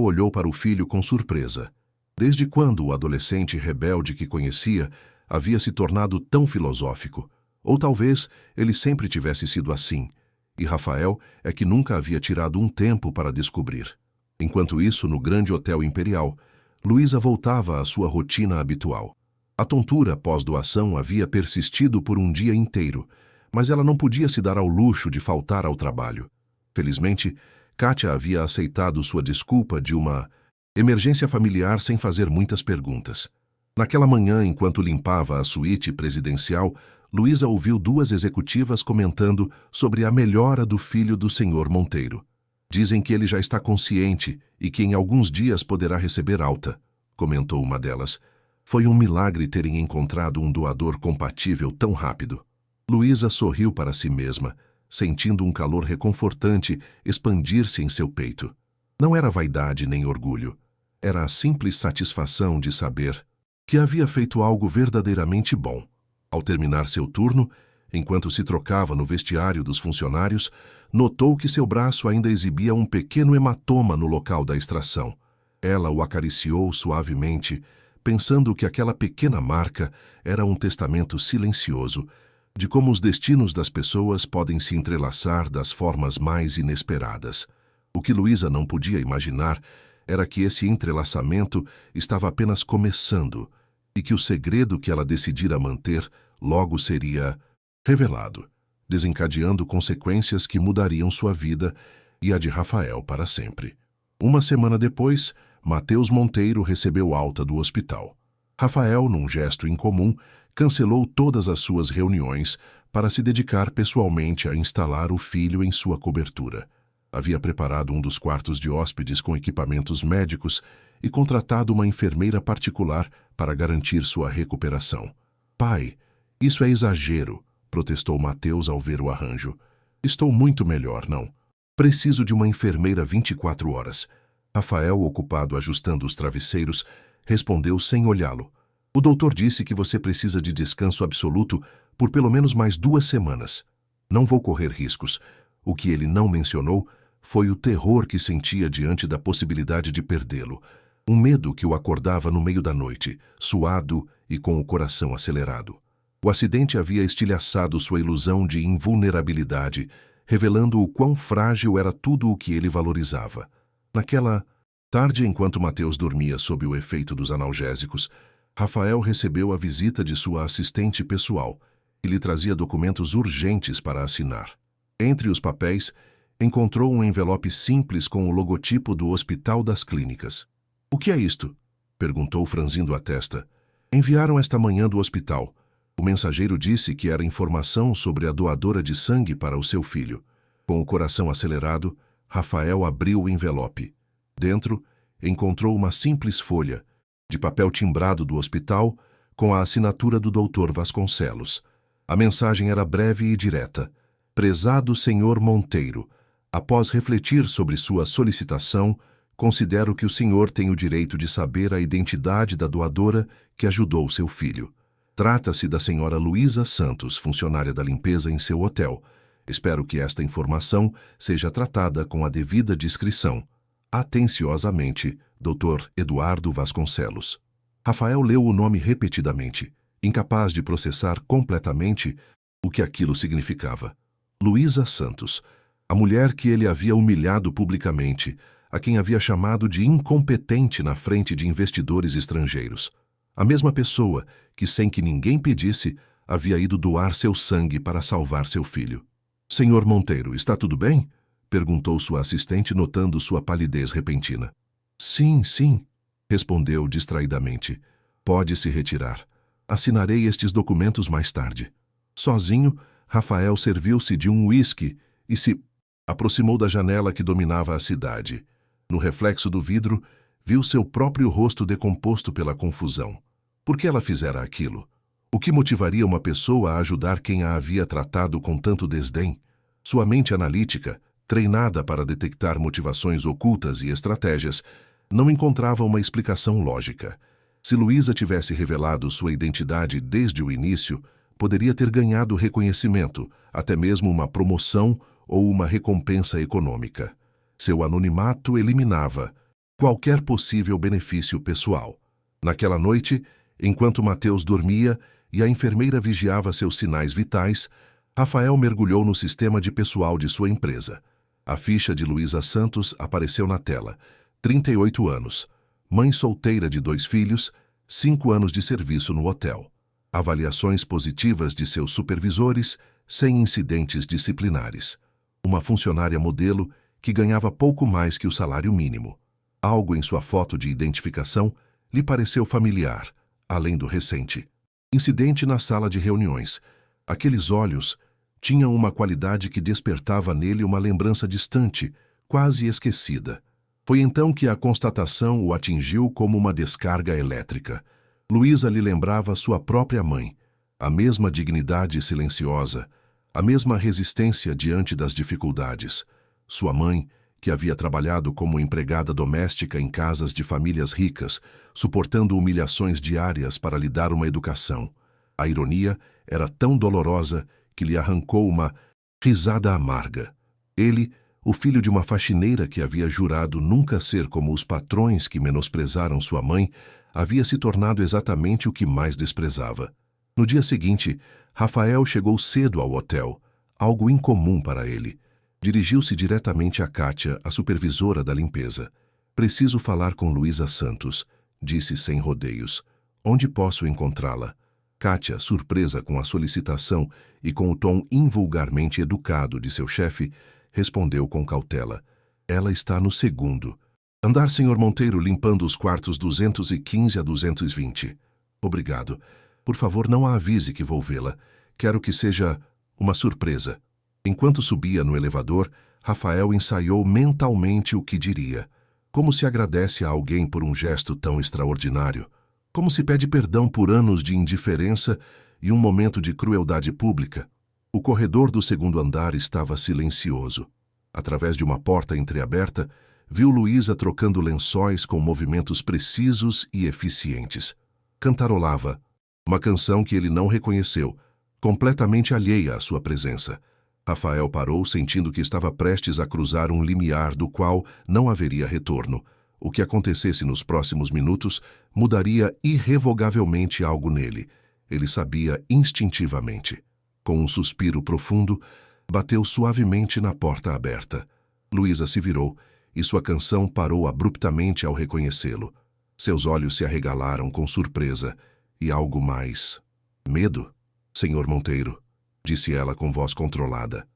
A: olhou para o filho com surpresa. Desde quando o adolescente rebelde que conhecia havia se tornado tão filosófico? Ou talvez ele sempre tivesse sido assim, e Rafael é que nunca havia tirado um tempo para descobrir. Enquanto isso, no grande hotel imperial, Luísa voltava à sua rotina habitual. A tontura pós-doação havia persistido por um dia inteiro, mas ela não podia se dar ao luxo de faltar ao trabalho. Felizmente, Kátia havia aceitado sua desculpa de uma emergência familiar sem fazer muitas perguntas. Naquela manhã, enquanto limpava a suíte presidencial, Luísa ouviu duas executivas comentando sobre a melhora do filho do senhor Monteiro. Dizem que ele já está consciente e que em alguns dias poderá receber alta, comentou uma delas. Foi um milagre terem encontrado um doador compatível tão rápido. Luísa sorriu para si mesma, sentindo um calor reconfortante expandir-se em seu peito. Não era vaidade nem orgulho. Era a simples satisfação de saber que havia feito algo verdadeiramente bom. Ao terminar seu turno, enquanto se trocava no vestiário dos funcionários, notou que seu braço ainda exibia um pequeno hematoma no local da extração. Ela o acariciou suavemente, pensando que aquela pequena marca era um testamento silencioso de como os destinos das pessoas podem se entrelaçar das formas mais inesperadas. O que Luísa não podia imaginar era que esse entrelaçamento estava apenas começando e que o segredo que ela decidira manter logo seria revelado, desencadeando consequências que mudariam sua vida e a de Rafael para sempre. Uma semana depois, Mateus Monteiro recebeu alta do hospital. Rafael, num gesto incomum, cancelou todas as suas reuniões para se dedicar pessoalmente a instalar o filho em sua cobertura. Havia preparado um dos quartos de hóspedes com equipamentos médicos e contratado uma enfermeira particular para garantir sua recuperação. Pai, isso é exagero, protestou Mateus ao ver o arranjo. Estou muito melhor, não? Preciso de uma enfermeira 24 horas. Rafael, ocupado ajustando os travesseiros, respondeu sem olhá-lo. O doutor disse que você precisa de descanso absoluto por pelo menos mais 2 semanas. Não vou correr riscos. O que ele não mencionou foi o terror que sentia diante da possibilidade de perdê-lo. Um medo que o acordava no meio da noite, suado e com o coração acelerado. O acidente havia estilhaçado sua ilusão de invulnerabilidade, revelando o quão frágil era tudo o que ele valorizava. Naquela tarde, enquanto Mateus dormia sob o efeito dos analgésicos, Rafael recebeu a visita de sua assistente pessoal e lhe trazia documentos urgentes para assinar. Entre os papéis, encontrou um envelope simples com o logotipo do Hospital das Clínicas. "O que é isto?" perguntou, franzindo a testa. "Enviaram esta manhã do hospital. O mensageiro disse que era informação sobre a doadora de sangue para o seu filho." Com o coração acelerado, Rafael abriu o envelope. Dentro, encontrou uma simples folha, de papel timbrado do hospital, com a assinatura do Dr. Vasconcelos. A mensagem era breve e direta. "Prezado Sr. Monteiro, após refletir sobre sua solicitação, considero que o senhor tem o direito de saber a identidade da doadora que ajudou seu filho. Trata-se da senhora Luísa Santos, funcionária da limpeza em seu hotel. Espero que esta informação seja tratada com a devida discrição. Atenciosamente, Dr. Eduardo Vasconcelos." Rafael leu o nome repetidamente, incapaz de processar completamente o que aquilo significava. Luísa Santos, a mulher que ele havia humilhado publicamente, a quem havia chamado de incompetente na frente de investidores estrangeiros. A mesma pessoa que, sem que ninguém pedisse, havia ido doar seu sangue para salvar seu filho. "Senhor Monteiro, está tudo bem?" perguntou sua assistente, notando sua palidez repentina. Sim, respondeu distraidamente. "Pode se retirar. Assinarei estes documentos mais tarde." Sozinho, Rafael serviu-se de um uísque e se aproximou da janela que dominava a cidade. No reflexo do vidro, viu seu próprio rosto decomposto pela confusão. Por que ela fizera aquilo? O que motivaria uma pessoa a ajudar quem a havia tratado com tanto desdém? Sua mente analítica, treinada para detectar motivações ocultas e estratégias, não encontrava uma explicação lógica. Se Luísa tivesse revelado sua identidade desde o início, poderia ter ganhado reconhecimento, até mesmo uma promoção ou uma recompensa econômica. Seu anonimato eliminava qualquer possível benefício pessoal. Naquela noite, enquanto Mateus dormia e a enfermeira vigiava seus sinais vitais, Rafael mergulhou no sistema de pessoal de sua empresa. A ficha de Luísa Santos apareceu na tela. 38 anos, mãe solteira de 2 filhos, 5 anos de serviço no hotel. Avaliações positivas de seus supervisores, sem incidentes disciplinares. Uma funcionária modelo que ganhava pouco mais que o salário mínimo. Algo em sua foto de identificação lhe pareceu familiar, além do recente. Incidente na sala de reuniões. Aqueles olhos tinham uma qualidade que despertava nele uma lembrança distante, quase esquecida. Foi então que a constatação o atingiu como uma descarga elétrica. Luísa lhe lembrava sua própria mãe, a mesma dignidade silenciosa, a mesma resistência diante das dificuldades. Sua mãe, que havia trabalhado como empregada doméstica em casas de famílias ricas, suportando humilhações diárias para lhe dar uma educação. A ironia era tão dolorosa que lhe arrancou uma risada amarga. Ele, o filho de uma faxineira que havia jurado nunca ser como os patrões que menosprezaram sua mãe, havia se tornado exatamente o que mais desprezava. No dia seguinte, Rafael chegou cedo ao hotel, algo incomum para ele. Dirigiu-se diretamente a Kátia, a supervisora da limpeza. "Preciso falar com Luísa Santos", disse sem rodeios. "Onde posso encontrá-la?" Kátia, surpresa com a solicitação e com o tom invulgarmente educado de seu chefe, respondeu com cautela. "Ela está no 2º andar, Sr. Monteiro, limpando os quartos 215 a 220. Obrigado. Por favor, não a avise que vou vê-la. Quero que seja uma surpresa." Enquanto subia no elevador, Rafael ensaiou mentalmente o que diria. Como se agradece a alguém por um gesto tão extraordinário? Como se pede perdão por anos de indiferença e um momento de crueldade pública? O corredor do 2º andar estava silencioso. Através de uma porta entreaberta, viu Luísa trocando lençóis com movimentos precisos e eficientes. Cantarolava uma canção que ele não reconheceu, completamente alheia à sua presença. Rafael parou, sentindo que estava prestes a cruzar um limiar do qual não haveria retorno. O que acontecesse nos próximos minutos mudaria irrevogavelmente algo nele. Ele sabia instintivamente. Com um suspiro profundo, bateu suavemente na porta aberta. Luísa se virou e sua canção parou abruptamente ao reconhecê-lo. Seus olhos se arregalaram com surpresa e algo mais. "Medo, Sr. Monteiro", disse ela com voz controlada.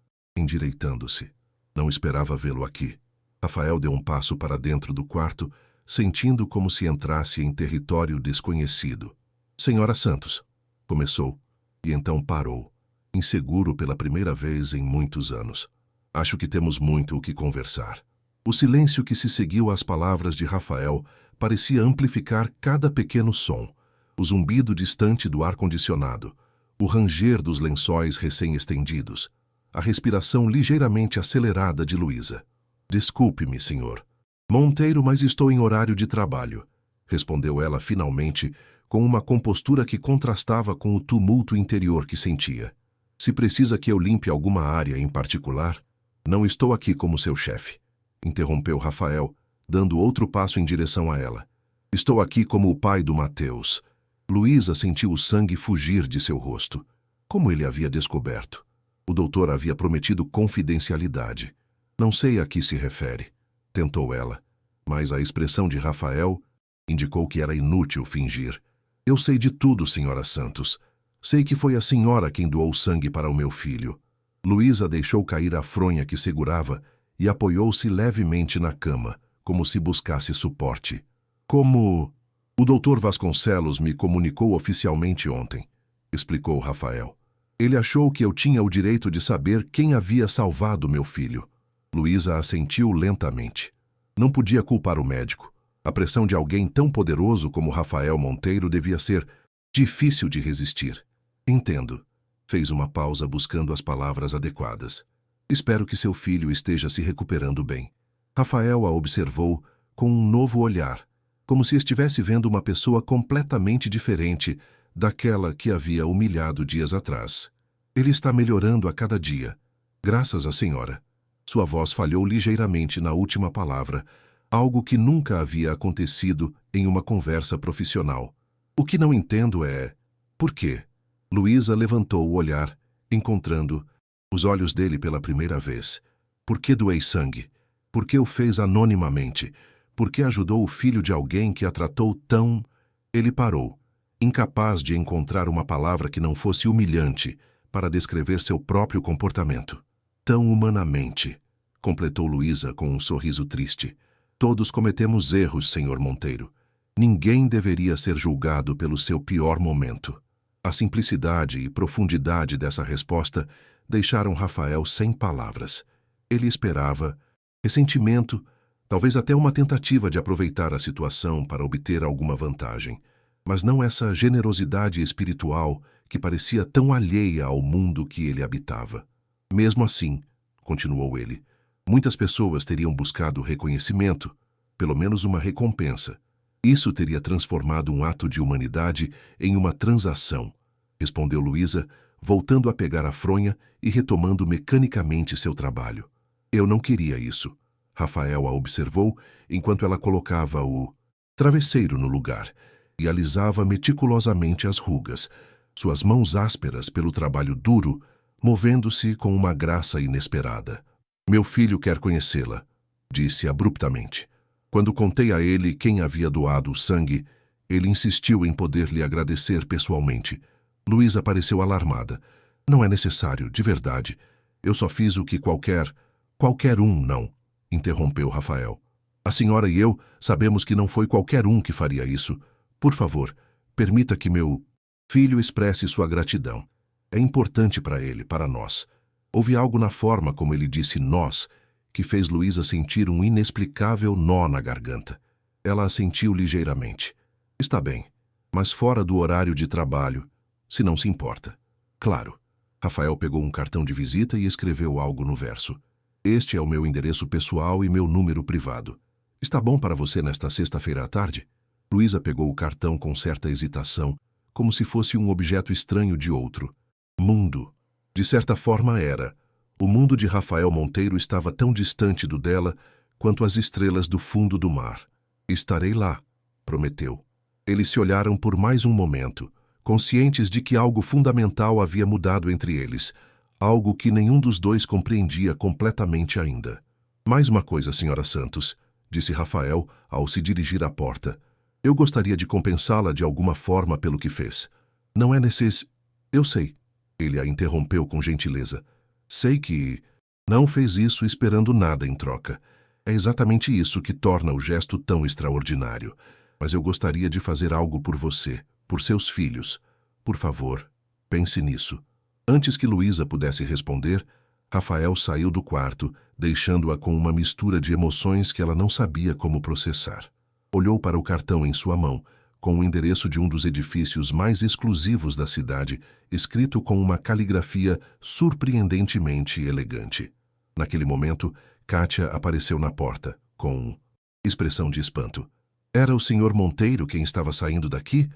A: endireitando-se. Não esperava vê-lo aqui. Rafael deu um passo para dentro do quarto, sentindo como se entrasse em território desconhecido. Senhora Santos, começou, e então parou, inseguro pela primeira vez em muitos anos. Acho que temos muito o que conversar. O silêncio que se seguiu às palavras de Rafael parecia amplificar cada pequeno som, o zumbido distante do ar-condicionado, o ranger dos lençóis recém-estendidos, a respiração ligeiramente acelerada de Luísa. Desculpe-me, senhor Monteiro, mas estou em horário de trabalho, respondeu ela finalmente, com uma compostura que contrastava com o tumulto interior que sentia. Se precisa que eu limpe alguma área em particular, não estou aqui como seu chefe, interrompeu Rafael, dando outro passo em direção a ela. Estou aqui como o pai do Mateus. Luísa sentiu o sangue fugir de seu rosto. Como ele havia descoberto? O doutor havia prometido confidencialidade. Não sei a que se refere, tentou ela, mas a expressão de Rafael indicou que era inútil fingir. Eu sei de tudo, senhora Santos. Sei que foi a senhora quem doou sangue para o meu filho. Luísa deixou cair a fronha que segurava e apoiou-se levemente na cama, como se buscasse suporte. Como o doutor Vasconcelos me comunicou oficialmente ontem, explicou Rafael. Ele achou que eu tinha o direito de saber quem havia salvado meu filho. Luísa assentiu lentamente. Não podia culpar o médico. A pressão de alguém tão poderoso como Rafael Monteiro devia ser difícil de resistir. Entendo. Fez uma pausa buscando as palavras adequadas. Espero que seu filho esteja se recuperando bem. Rafael a observou com um novo olhar, como se estivesse vendo uma pessoa completamente diferente daquela que havia humilhado dias atrás. Ele está melhorando a cada dia. Graças à senhora. Sua voz falhou ligeiramente na última palavra, algo que nunca havia acontecido em uma conversa profissional. O que não entendo é... por quê? Luísa levantou o olhar, encontrando os olhos dele pela primeira vez. Por que doei sangue? Por que o fez anonimamente? Por que ajudou o filho de alguém que a tratou tão... Ele parou, incapaz de encontrar uma palavra que não fosse humilhante para descrever seu próprio comportamento. Tão humanamente, completou Luísa com um sorriso triste. Todos cometemos erros, senhor Monteiro. Ninguém deveria ser julgado pelo seu pior momento. A simplicidade e profundidade dessa resposta deixaram Rafael sem palavras. Ele esperava ressentimento, talvez até uma tentativa de aproveitar a situação para obter alguma vantagem, mas não essa generosidade espiritual que parecia tão alheia ao mundo que ele habitava. Mesmo assim, continuou ele, muitas pessoas teriam buscado reconhecimento, pelo menos uma recompensa. Isso teria transformado um ato de humanidade em uma transação, respondeu Luísa, voltando a pegar a fronha e retomando mecanicamente seu trabalho. Eu não queria isso. Rafael a observou enquanto ela colocava o travesseiro no lugar e alisava meticulosamente as rugas, suas mãos ásperas pelo trabalho duro, movendo-se com uma graça inesperada. Meu filho quer conhecê-la, disse abruptamente. Quando contei a ele quem havia doado o sangue, ele insistiu em poder lhe agradecer pessoalmente. Luísa pareceu alarmada. Não é necessário, de verdade. Eu só fiz o que qualquer um não, interrompeu Rafael. A senhora e eu sabemos que não foi qualquer um que faria isso. Por favor, permita que meu filho expresse sua gratidão. É importante para ele, para nós. Houve algo na forma como ele disse nós, que fez Luísa sentir um inexplicável nó na garganta. Ela assentiu ligeiramente. Está bem, mas fora do horário de trabalho, se não se importa. Claro. Rafael pegou um cartão de visita e escreveu algo no verso. Este é o meu endereço pessoal e meu número privado. Está bom para você nesta sexta-feira à tarde? Luísa pegou o cartão com certa hesitação, como se fosse um objeto estranho de outro. Mundo. De certa forma era. O mundo de Rafael Monteiro estava tão distante do dela quanto as estrelas do fundo do mar. Estarei lá, prometeu. Eles se olharam por mais um momento, conscientes de que algo fundamental havia mudado entre eles, algo que nenhum dos dois compreendia completamente ainda. Mais uma coisa, senhora Santos, disse Rafael ao se dirigir à porta. Eu gostaria de compensá-la de alguma forma pelo que fez. Não é necessário... Eu sei. Ele a interrompeu com gentileza. Sei que Não fez isso esperando nada em troca. É exatamente isso que torna o gesto tão extraordinário. Mas eu gostaria de fazer algo por você, por seus filhos. Por favor, pense nisso. Antes que Luísa pudesse responder, Rafael saiu do quarto, deixando-a com uma mistura de emoções que ela não sabia como processar. Olhou para o cartão em sua mão, com o endereço de um dos edifícios mais exclusivos da cidade, escrito com uma caligrafia surpreendentemente elegante. Naquele momento, Kátia apareceu na porta, com expressão de espanto. Era o Sr. Monteiro quem estava saindo daqui?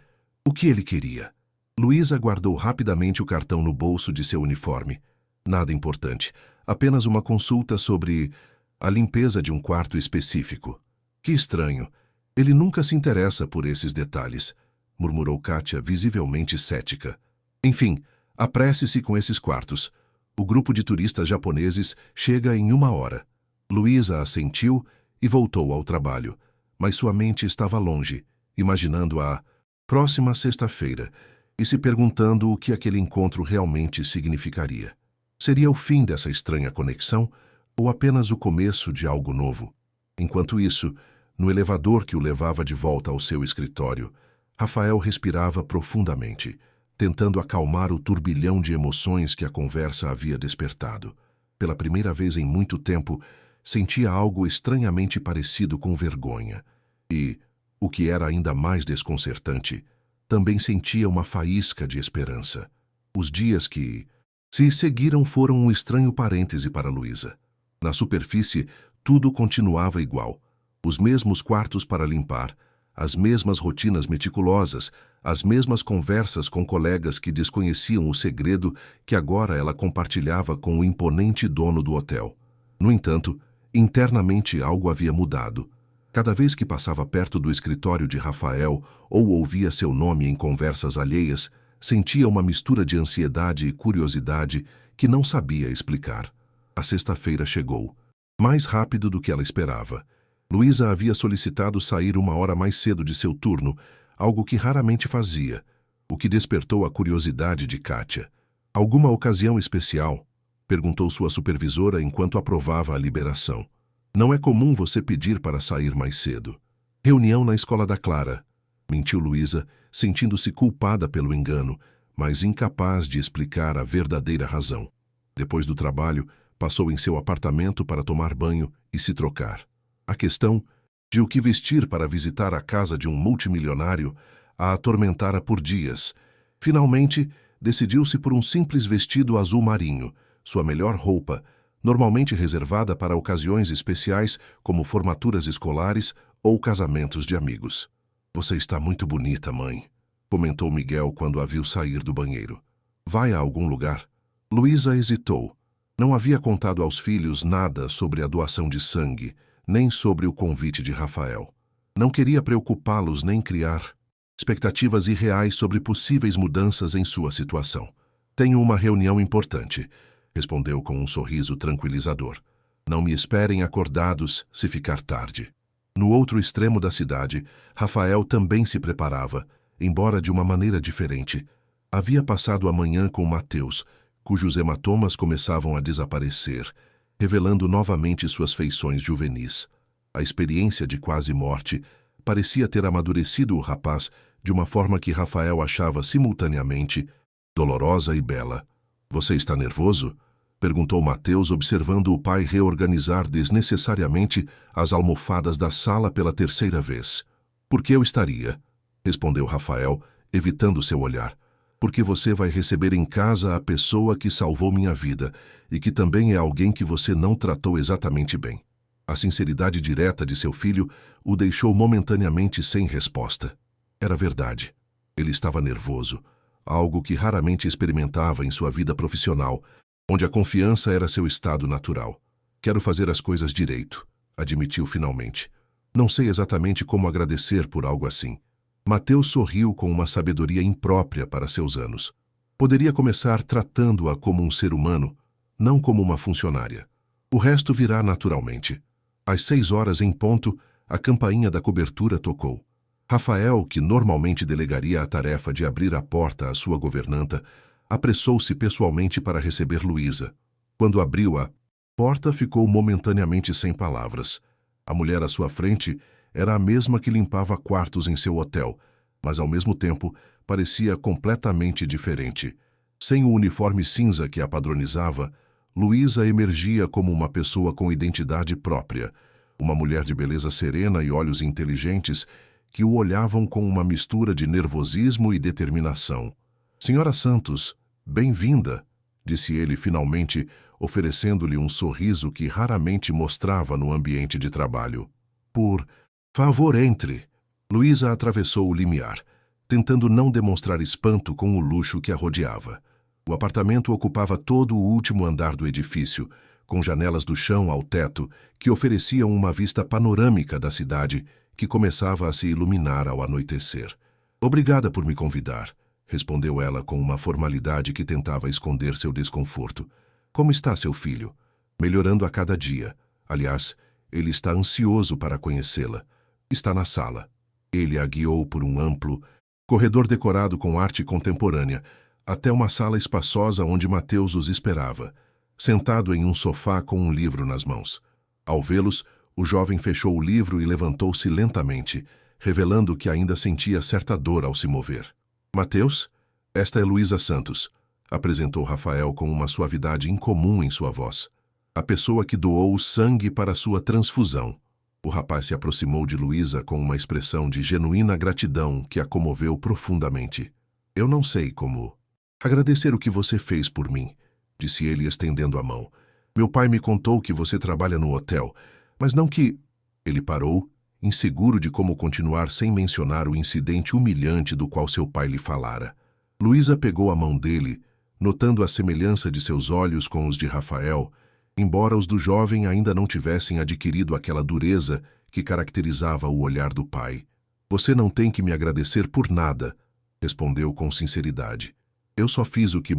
A: O que ele queria? Luísa guardou rapidamente o cartão no bolso de seu uniforme. Nada importante, apenas uma consulta sobre a limpeza de um quarto específico. Que estranho. Ele nunca se interessa por esses detalhes, murmurou Kátia, visivelmente cética. Enfim, apresse-se com esses quartos. O grupo de turistas japoneses chega em 1 hora. Luísa assentiu e voltou ao trabalho, mas sua mente estava longe, imaginando a próxima sexta-feira e se perguntando o que aquele encontro realmente significaria. Seria o fim dessa estranha conexão ou apenas o começo de algo novo? Enquanto isso, no elevador que o levava de volta ao seu escritório, Rafael respirava profundamente, tentando acalmar o turbilhão de emoções que a conversa havia despertado. Pela primeira vez em muito tempo, sentia algo estranhamente parecido com vergonha. E, o que era ainda mais desconcertante, também sentia uma faísca de esperança. Os dias que se seguiram foram um estranho parêntese para Luísa. Na superfície, tudo continuava igual. Os mesmos quartos para limpar, as mesmas rotinas meticulosas, as mesmas conversas com colegas que desconheciam o segredo que agora ela compartilhava com o imponente dono do hotel. No entanto, internamente algo havia mudado. Cada vez que passava perto do escritório de Rafael ou ouvia seu nome em conversas alheias, sentia uma mistura de ansiedade e curiosidade que não sabia explicar. A sexta-feira chegou, mais rápido do que ela esperava. Luísa havia solicitado sair 1 hora mais cedo de seu turno, algo que raramente fazia, o que despertou a curiosidade de Kátia. Alguma ocasião especial? Perguntou sua supervisora enquanto aprovava a liberação. Não é comum você pedir para sair mais cedo. Reunião na escola da Clara, mentiu Luísa, sentindo-se culpada pelo engano, mas incapaz de explicar a verdadeira razão. Depois do trabalho, passou em seu apartamento para tomar banho e se trocar. A questão de o que vestir para visitar a casa de um multimilionário a atormentara por dias. Finalmente, decidiu-se por um simples vestido azul marinho, sua melhor roupa, normalmente reservada para ocasiões especiais como formaturas escolares ou casamentos de amigos. Você está muito bonita, mãe, comentou Miguel quando a viu sair do banheiro. Vai a algum lugar? Luísa hesitou. Não havia contado aos filhos nada sobre a doação de sangue, nem sobre o convite de Rafael. Não queria preocupá-los nem criar expectativas irreais sobre possíveis mudanças em sua situação. Tenho uma reunião importante, respondeu com um sorriso tranquilizador. Não me esperem acordados se ficar tarde. No outro extremo da cidade, Rafael também se preparava, embora de uma maneira diferente. Havia passado a manhã com Mateus, cujos hematomas começavam a desaparecer, revelando novamente suas feições juvenis. A experiência de quase morte parecia ter amadurecido o rapaz de uma forma que Rafael achava simultaneamente dolorosa e bela. Você está nervoso? Perguntou Mateus, observando o pai reorganizar desnecessariamente as almofadas da sala pela terceira vez. Por que eu estaria? Respondeu Rafael, evitando seu olhar. Porque você vai receber em casa a pessoa que salvou minha vida e que também é alguém que você não tratou exatamente bem. A sinceridade direta de seu filho o deixou momentaneamente sem resposta. Era verdade. Ele estava nervoso, algo que raramente experimentava em sua vida profissional, onde a confiança era seu estado natural. Quero fazer as coisas direito, admitiu finalmente. Não sei exatamente como agradecer por algo assim. Mateus sorriu com uma sabedoria imprópria para seus anos. Poderia começar tratando-a como um ser humano, não como uma funcionária. O resto virá naturalmente. Às 6 horas em ponto, a campainha da cobertura tocou. Rafael, que normalmente delegaria a tarefa de abrir a porta à sua governanta, apressou-se pessoalmente para receber Luísa. Quando abriu-a, Porta ficou momentaneamente sem palavras. A mulher à sua frente era a mesma que limpava quartos em seu hotel, mas ao mesmo tempo parecia completamente diferente. Sem o uniforme cinza que a padronizava, Luísa emergia como uma pessoa com identidade própria, uma mulher de beleza serena e olhos inteligentes que o olhavam com uma mistura de nervosismo e determinação. Senhora Santos, bem-vinda, disse ele finalmente, oferecendo-lhe um sorriso que raramente mostrava no ambiente de trabalho. Por favor, entre. Luísa atravessou o limiar, tentando não demonstrar espanto com o luxo que a rodeava. O apartamento ocupava todo o último andar do edifício, com janelas do chão ao teto que ofereciam uma vista panorâmica da cidade que começava a se iluminar ao anoitecer. Obrigada por me convidar, respondeu ela com uma formalidade que tentava esconder seu desconforto. Como está seu filho? Melhorando a cada dia. Aliás, ele está ansioso para conhecê-la. Está na sala. Ele a guiou por um amplo corredor decorado com arte contemporânea, até uma sala espaçosa onde Mateus os esperava, sentado em um sofá com um livro nas mãos. Ao vê-los, o jovem fechou o livro e levantou-se lentamente, revelando que ainda sentia certa dor ao se mover. Mateus, esta é Luísa Santos, apresentou Rafael com uma suavidade incomum em sua voz. A pessoa que doou o sangue para sua transfusão. O rapaz se aproximou de Luísa com uma expressão de genuína gratidão que a comoveu profundamente. Eu não sei como agradecer o que você fez por mim, disse ele estendendo a mão. Meu pai me contou que você trabalha no hotel, mas não que... Ele parou, inseguro de como continuar sem mencionar o incidente humilhante do qual seu pai lhe falara. Luísa pegou a mão dele, notando a semelhança de seus olhos com os de Rafael, embora os do jovem ainda não tivessem adquirido aquela dureza que caracterizava o olhar do pai. Você não tem que me agradecer por nada, respondeu com sinceridade. Eu só fiz o que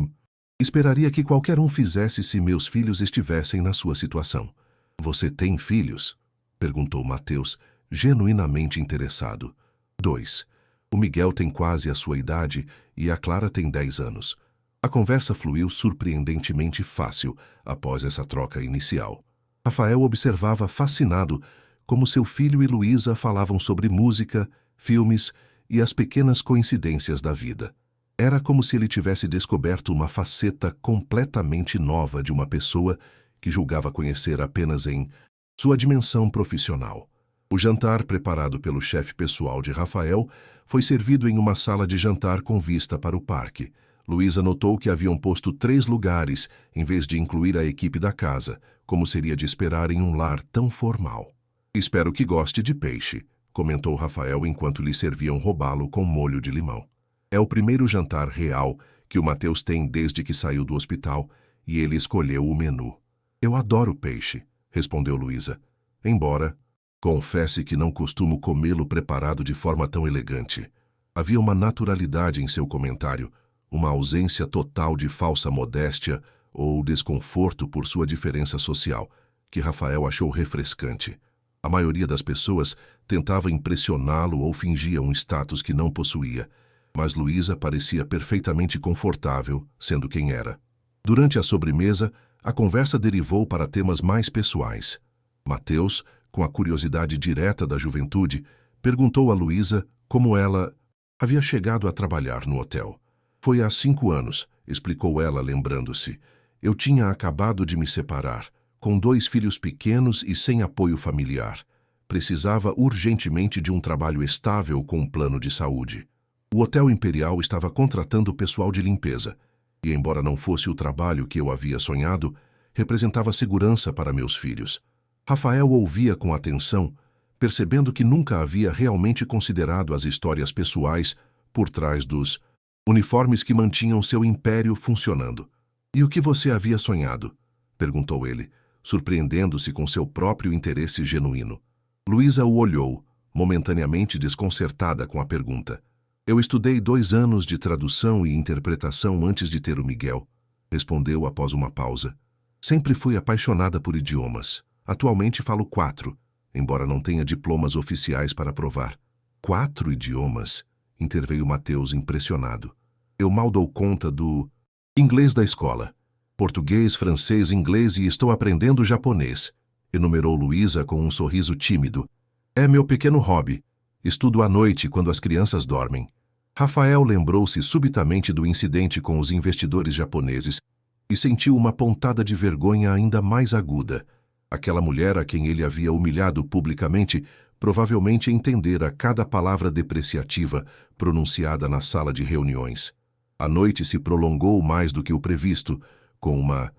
A: esperaria que qualquer um fizesse se meus filhos estivessem na sua situação. Você tem filhos? Perguntou Mateus, genuinamente interessado. 2. O Miguel tem quase a sua idade e a Clara tem 10 anos. A conversa fluiu surpreendentemente fácil após essa troca inicial. Rafael observava fascinado como seu filho e Luísa falavam sobre música, filmes e as pequenas coincidências da vida. Era como se ele tivesse descoberto uma faceta completamente nova de uma pessoa que julgava conhecer apenas em sua dimensão profissional. O jantar preparado pelo chefe pessoal de Rafael foi servido em uma sala de jantar com vista para o parque. Luísa notou que haviam posto 3 lugares, em vez de incluir a equipe da casa, como seria de esperar em um lar tão formal. Espero que goste de peixe, comentou Rafael enquanto lhe serviam robalo com molho de limão. É o primeiro jantar real que o Mateus tem desde que saiu do hospital e ele escolheu o menu. Eu adoro peixe, respondeu Luísa, embora confesse que não costumo comê-lo preparado de forma tão elegante. Havia uma naturalidade em seu comentário, uma ausência total de falsa modéstia ou desconforto por sua diferença social, que Rafael achou refrescante. A maioria das pessoas tentava impressioná-lo ou fingia um status que não possuía, mas Luísa parecia perfeitamente confortável, sendo quem era. Durante a sobremesa, a conversa derivou para temas mais pessoais. Mateus, com a curiosidade direta da juventude, perguntou a Luísa como ela havia chegado a trabalhar no hotel. Foi há 5 anos, explicou ela, lembrando-se. Eu tinha acabado de me separar, com 2 filhos pequenos e sem apoio familiar. Precisava urgentemente de um trabalho estável com um plano de saúde. O Hotel Imperial estava contratando pessoal de limpeza, e embora não fosse o trabalho que eu havia sonhado, representava segurança para meus filhos. Rafael ouvia com atenção, percebendo que nunca havia realmente considerado as histórias pessoais por trás dos uniformes que mantinham seu império funcionando. E o que você havia sonhado? Perguntou ele, surpreendendo-se com seu próprio interesse genuíno. Luísa o olhou, momentaneamente desconcertada com a pergunta. Eu estudei 2 anos de tradução e interpretação antes de ter o Miguel, respondeu após uma pausa. Sempre fui apaixonada por idiomas. Atualmente falo 4, embora não tenha diplomas oficiais para provar. 4 idiomas? Interveio Mateus impressionado. Eu mal dou conta do inglês da escola. Português, francês, inglês e estou aprendendo japonês, enumerou Luísa com um sorriso tímido. É meu pequeno hobby. Estudo à noite quando as crianças dormem. Rafael lembrou-se subitamente do incidente com os investidores japoneses e sentiu uma pontada de vergonha ainda mais aguda. Aquela mulher a quem ele havia humilhado publicamente provavelmente entendera cada palavra depreciativa pronunciada na sala de reuniões. A noite se prolongou mais do que o previsto, com uma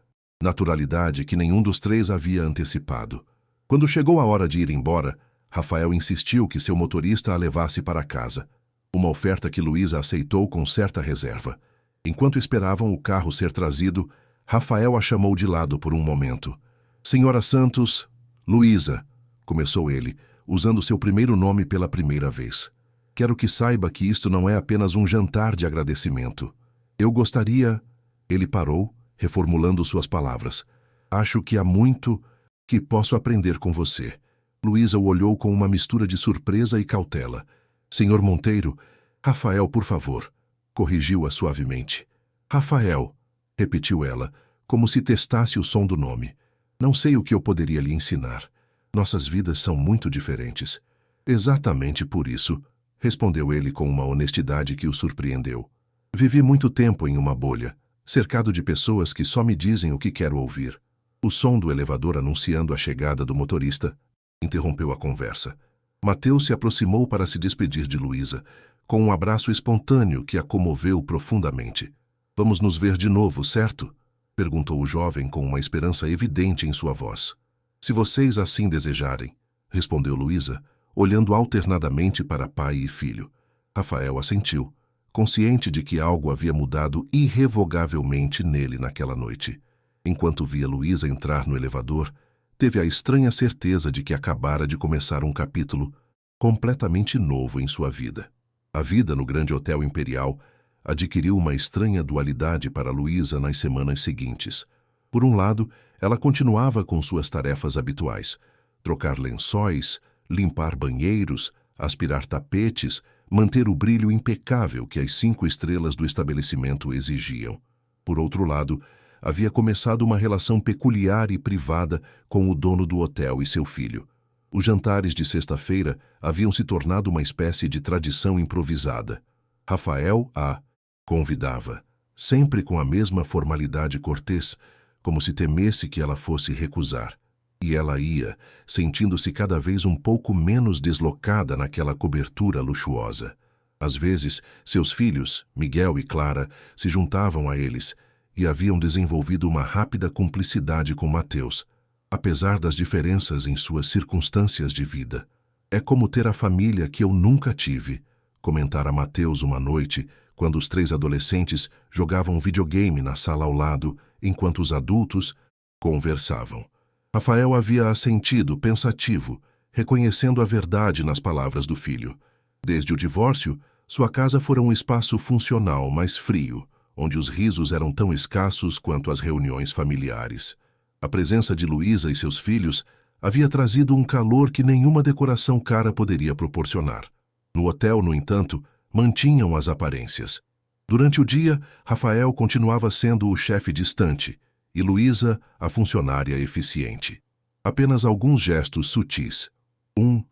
A: naturalidade que nenhum dos três havia antecipado. Quando chegou a hora de ir embora, Rafael insistiu que seu motorista a levasse para casa, uma oferta que Luísa aceitou com certa reserva. Enquanto esperavam o carro ser trazido, Rafael a chamou de lado por um momento. Senhora Santos, Luísa, começou ele, usando seu primeiro nome pela primeira vez. Quero que saiba que isto não é apenas um jantar de agradecimento. Eu gostaria... Ele parou, reformulando suas palavras. Acho que há muito que posso aprender com você. Luísa o olhou com uma mistura de surpresa e cautela. Senhor Monteiro, Rafael, por favor, corrigiu-a suavemente. Rafael, repetiu ela, como se testasse o som do nome. Não sei o que eu poderia lhe ensinar. Nossas vidas são muito diferentes. Exatamente por isso, respondeu ele com uma honestidade que o surpreendeu. Vivi muito tempo em uma bolha, cercado de pessoas que só me dizem o que quero ouvir. O som do elevador anunciando a chegada do motorista interrompeu a conversa. Mateus se aproximou para se despedir de Luísa, com um abraço espontâneo que a comoveu profundamente. Vamos nos ver de novo, certo? Perguntou o jovem com uma esperança evidente em sua voz. Se vocês assim desejarem, respondeu Luísa, olhando alternadamente para pai e filho. Rafael assentiu, consciente de que algo havia mudado irrevogavelmente nele naquela noite. Enquanto via Luísa entrar no elevador, teve a estranha certeza de que acabara de começar um capítulo completamente novo em sua vida. A vida no grande hotel imperial adquiriu uma estranha dualidade para Luísa nas semanas seguintes. Por um lado, ela continuava com suas tarefas habituais: trocar lençóis, limpar banheiros, aspirar tapetes, manter o brilho impecável que as 5 estrelas do estabelecimento exigiam. Por outro lado, havia começado uma relação peculiar e privada com o dono do hotel e seu filho. Os jantares de sexta-feira haviam se tornado uma espécie de tradição improvisada. Rafael a convidava, sempre com a mesma formalidade cortês, como se temesse que ela fosse recusar. E ela ia, sentindo-se cada vez um pouco menos deslocada naquela cobertura luxuosa. Às vezes, seus filhos, Miguel e Clara, se juntavam a eles e haviam desenvolvido uma rápida cumplicidade com Mateus, apesar das diferenças em suas circunstâncias de vida. É como ter a família que eu nunca tive, comentara Mateus uma noite, quando os 3 adolescentes jogavam videogame na sala ao lado, enquanto os adultos conversavam. Rafael havia assentido, pensativo, reconhecendo a verdade nas palavras do filho. Desde o divórcio, sua casa fora um espaço funcional, mas frio, onde os risos eram tão escassos quanto as reuniões familiares. A presença de Luísa e seus filhos havia trazido um calor que nenhuma decoração cara poderia proporcionar. No hotel, no entanto, mantinham as aparências. Durante o dia, Rafael continuava sendo o chefe distante e Luísa a funcionária eficiente. Apenas alguns gestos sutis. Um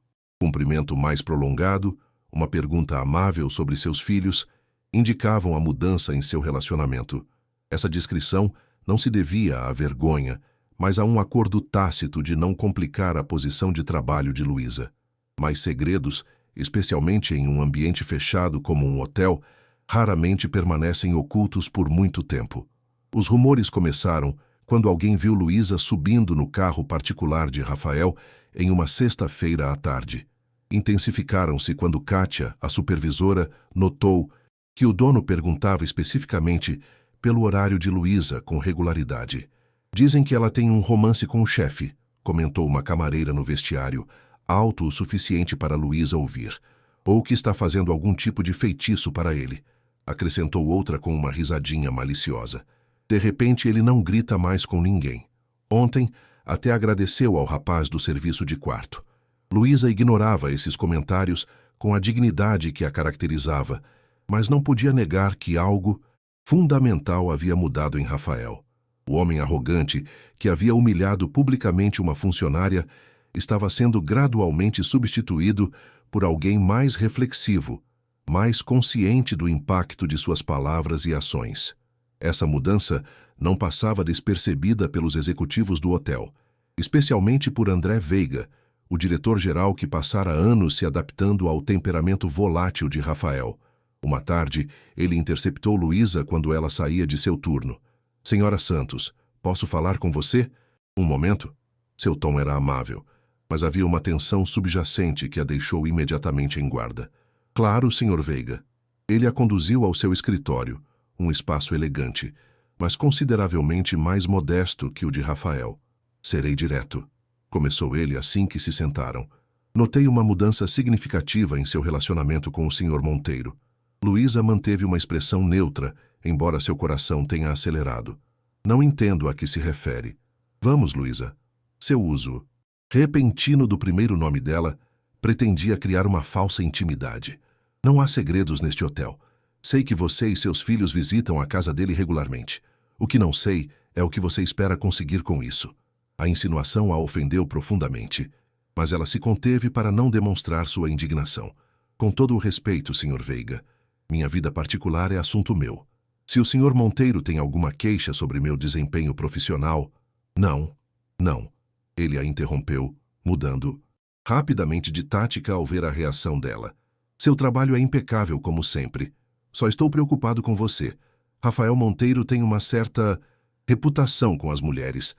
A: cumprimento mais prolongado, uma pergunta amável sobre seus filhos, indicavam a mudança em seu relacionamento. Essa descrição não se devia à vergonha, mas a um acordo tácito de não complicar a posição de trabalho de Luísa. Mas segredos, especialmente em um ambiente fechado como um hotel, raramente permanecem ocultos por muito tempo. Os rumores começaram quando alguém viu Luísa subindo no carro particular de Rafael em uma sexta-feira à tarde. Intensificaram-se quando Kátia, a supervisora, notou que o dono perguntava especificamente pelo horário de Luísa com regularidade. Dizem que ela tem um romance com o chefe, comentou uma camareira no vestiário, alto o suficiente para Luísa ouvir, ou que está fazendo algum tipo de feitiço para ele, acrescentou outra com uma risadinha maliciosa. De repente ele não grita mais com ninguém. Ontem até agradeceu ao rapaz do serviço de quarto. Luísa ignorava esses comentários com a dignidade que a caracterizava, mas não podia negar que algo fundamental havia mudado em Rafael. O homem arrogante, que havia humilhado publicamente uma funcionária, estava sendo gradualmente substituído por alguém mais reflexivo, mais consciente do impacto de suas palavras e ações. Essa mudança não passava despercebida pelos executivos do hotel, especialmente por André Veiga, o diretor-geral que passara anos se adaptando ao temperamento volátil de Rafael. Uma tarde, ele interceptou Luísa quando ela saía de seu turno. "Senhora Santos, posso falar com você?" "Um momento." Seu tom era amável, mas havia uma tensão subjacente que a deixou imediatamente em guarda. "Claro, Sr. Veiga." Ele a conduziu ao seu escritório, um espaço elegante, mas consideravelmente mais modesto que o de Rafael. "Serei direto", começou ele assim que se sentaram. "Notei uma mudança significativa em seu relacionamento com o Sr. Monteiro." Luísa manteve uma expressão neutra, embora seu coração tenha acelerado. "Não entendo a que se refere." "Vamos, Luísa." Seu uso repentino do primeiro nome dela pretendia criar uma falsa intimidade. "Não há segredos neste hotel. Sei que você e seus filhos visitam a casa dele regularmente. O que não sei é o que você espera conseguir com isso." A insinuação a ofendeu profundamente, mas ela se conteve para não demonstrar sua indignação. "Com todo o respeito, Sr. Veiga, minha vida particular é assunto meu. Se o Sr. Monteiro tem alguma queixa sobre meu desempenho profissional..." "Não, não." Ele a interrompeu, mudando rapidamente de tática ao ver a reação dela. "Seu trabalho é impecável como sempre. Só estou preocupado com você. Rafael Monteiro tem uma certa reputação com as mulheres.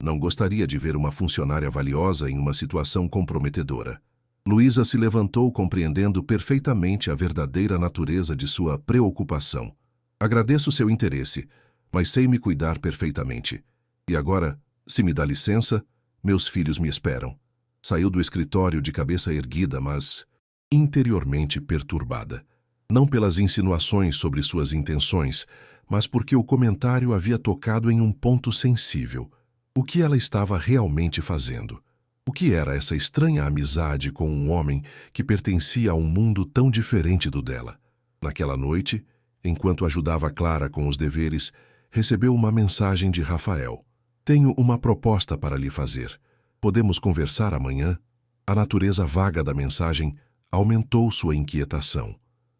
A: Não gostaria de ver uma funcionária valiosa em uma situação comprometedora." Luísa se levantou compreendendo perfeitamente a verdadeira natureza de sua preocupação. "Agradeço seu interesse, mas sei me cuidar perfeitamente. E agora, se me dá licença, meus filhos me esperam." Saiu do escritório de cabeça erguida, mas interiormente perturbada. Não pelas insinuações sobre suas intenções, mas porque o comentário havia tocado em um ponto sensível. O que ela estava realmente fazendo? O que era essa estranha amizade com um homem que pertencia a um mundo tão diferente do dela? Naquela noite, enquanto ajudava Clara com os deveres, recebeu uma mensagem de Rafael. "Tenho uma proposta para lhe fazer. Podemos conversar amanhã?" A natureza vaga da mensagem aumentou sua inquietação.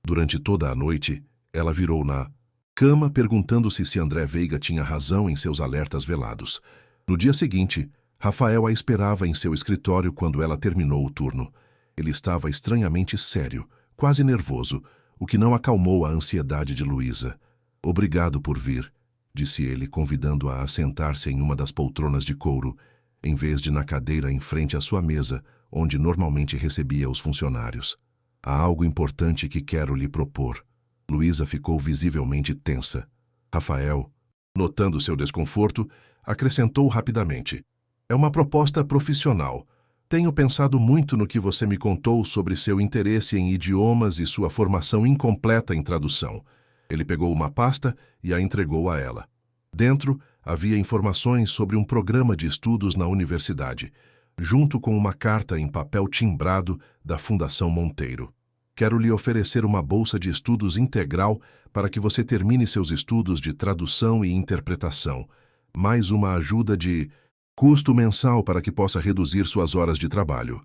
A: Durante toda a noite, ela virou na cama perguntando-se se André Veiga tinha razão em seus alertas velados. No dia seguinte, Rafael a esperava em seu escritório quando ela terminou o turno. Ele estava estranhamente sério, quase nervoso, o que não acalmou a ansiedade de Luísa. "Obrigado por vir", disse ele, convidando-a a sentar-se em uma das poltronas de couro, em vez de na cadeira em frente à sua mesa, onde normalmente recebia os funcionários. "Há algo importante que quero lhe propor." Luísa ficou visivelmente tensa. Rafael, notando seu desconforto, acrescentou rapidamente: "É uma proposta profissional. Tenho pensado muito no que você me contou sobre seu interesse em idiomas e sua formação incompleta em tradução." Ele pegou uma pasta e a entregou a ela. Dentro, havia informações sobre um programa de estudos na universidade, junto com uma carta em papel timbrado da Fundação Monteiro. "Quero lhe oferecer uma bolsa de estudos integral para que você termine seus estudos de tradução e interpretação, mais uma ajuda de custo mensal para que possa reduzir suas horas de trabalho."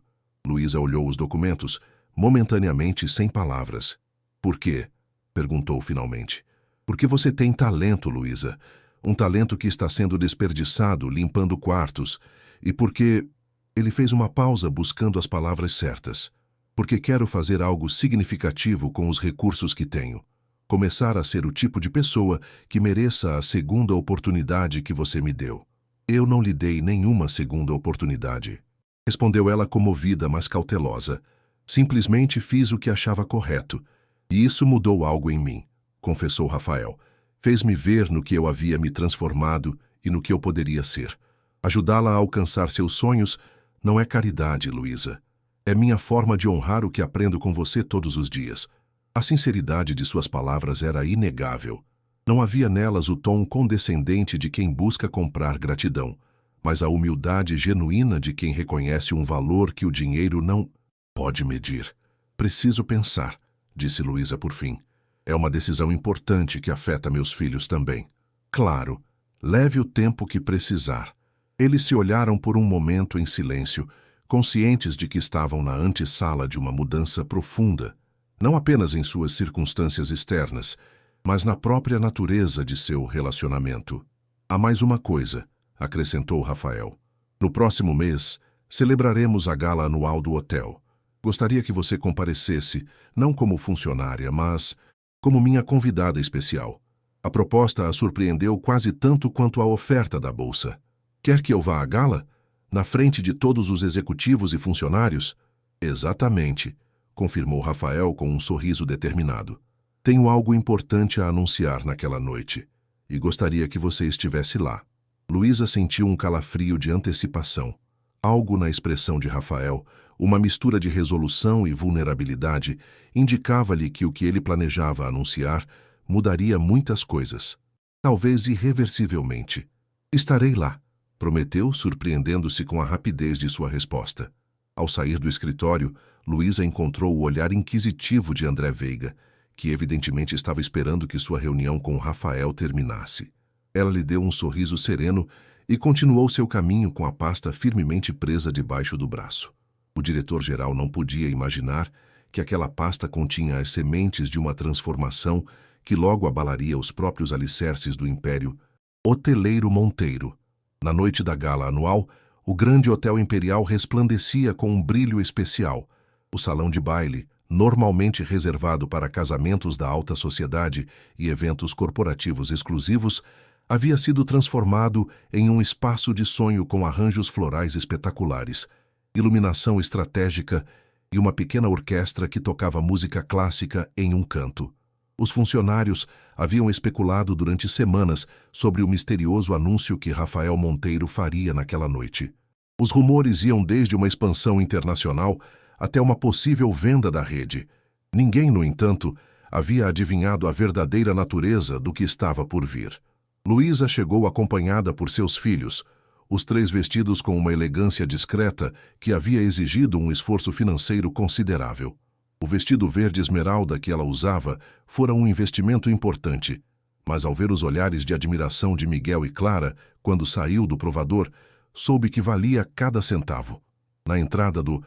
A: Luísa olhou os documentos, momentaneamente sem palavras. "Por quê?" perguntou finalmente. "Porque você tem talento, Luísa. Um talento que está sendo desperdiçado limpando quartos. E porque..." Ele fez uma pausa buscando as palavras certas. "Porque quero fazer algo significativo com os recursos que tenho. Começar a ser o tipo de pessoa que mereça a segunda oportunidade que você me deu." "Eu não lhe dei nenhuma segunda oportunidade", respondeu ela comovida, mas cautelosa. "Simplesmente fiz o que achava correto. E isso mudou algo em mim", confessou Rafael. "Fez-me ver no que eu havia me transformado e no que eu poderia ser. Ajudá-la a alcançar seus sonhos não é caridade, Luísa. É minha forma de honrar o que aprendo com você todos os dias." A sinceridade de suas palavras era inegável. Não havia nelas o tom condescendente de quem busca comprar gratidão, mas a humildade genuína de quem reconhece um valor que o dinheiro não pode medir. "Preciso pensar", disse Luísa por fim. "É uma decisão importante que afeta meus filhos também." "Claro, Leve o tempo que precisar. Eles se olharam por um momento em silêncio, conscientes de que estavam na antessala de uma mudança profunda, não apenas em suas circunstâncias externas, mas na própria natureza de seu relacionamento. Há mais uma coisa, acrescentou Rafael. No próximo mês, celebraremos a gala anual do hotel. Gostaria que você comparecesse, não como funcionária, mas como minha convidada especial. A proposta a surpreendeu quase tanto quanto a oferta da bolsa. Quer que eu vá à gala? Na frente de todos os executivos e funcionários? Exatamente, confirmou Rafael com um sorriso determinado. Tenho algo importante a anunciar naquela noite, e gostaria que você estivesse lá. Luísa sentiu um calafrio de antecipação. Algo na expressão de Rafael, uma mistura de resolução e vulnerabilidade, indicava-lhe que o que ele planejava anunciar mudaria muitas coisas, talvez irreversivelmente. Estarei lá, prometeu, surpreendendo-se com a rapidez de sua resposta. Ao sair do escritório, Luísa encontrou o olhar inquisitivo de André Veiga, que evidentemente estava esperando que sua reunião com Rafael terminasse. Ela lhe deu um sorriso sereno e continuou seu caminho com a pasta firmemente presa debaixo do braço. O diretor-geral não podia imaginar que aquela pasta continha as sementes de uma transformação que logo abalaria os próprios alicerces do império hoteleiro Monteiro. Na noite da gala anual, o grande hotel imperial resplandecia com um brilho especial. O salão de baile, normalmente reservado para casamentos da alta sociedade e eventos corporativos exclusivos, havia sido transformado em um espaço de sonho com arranjos florais espetaculares, iluminação estratégica e uma pequena orquestra que tocava música clássica em um canto. Os funcionários haviam especulado durante semanas sobre o misterioso anúncio que Rafael Monteiro faria naquela noite. Os rumores iam desde uma expansão internacional até uma possível venda da rede. Ninguém, no entanto, havia adivinhado a verdadeira natureza do que estava por vir. Luísa chegou acompanhada por seus filhos, os três vestidos com uma elegância discreta que havia exigido um esforço financeiro considerável. O vestido verde esmeralda que ela usava fora um investimento importante, mas ao ver os olhares de admiração de Miguel e Clara quando saiu do provador, soube que valia cada centavo. Na entrada do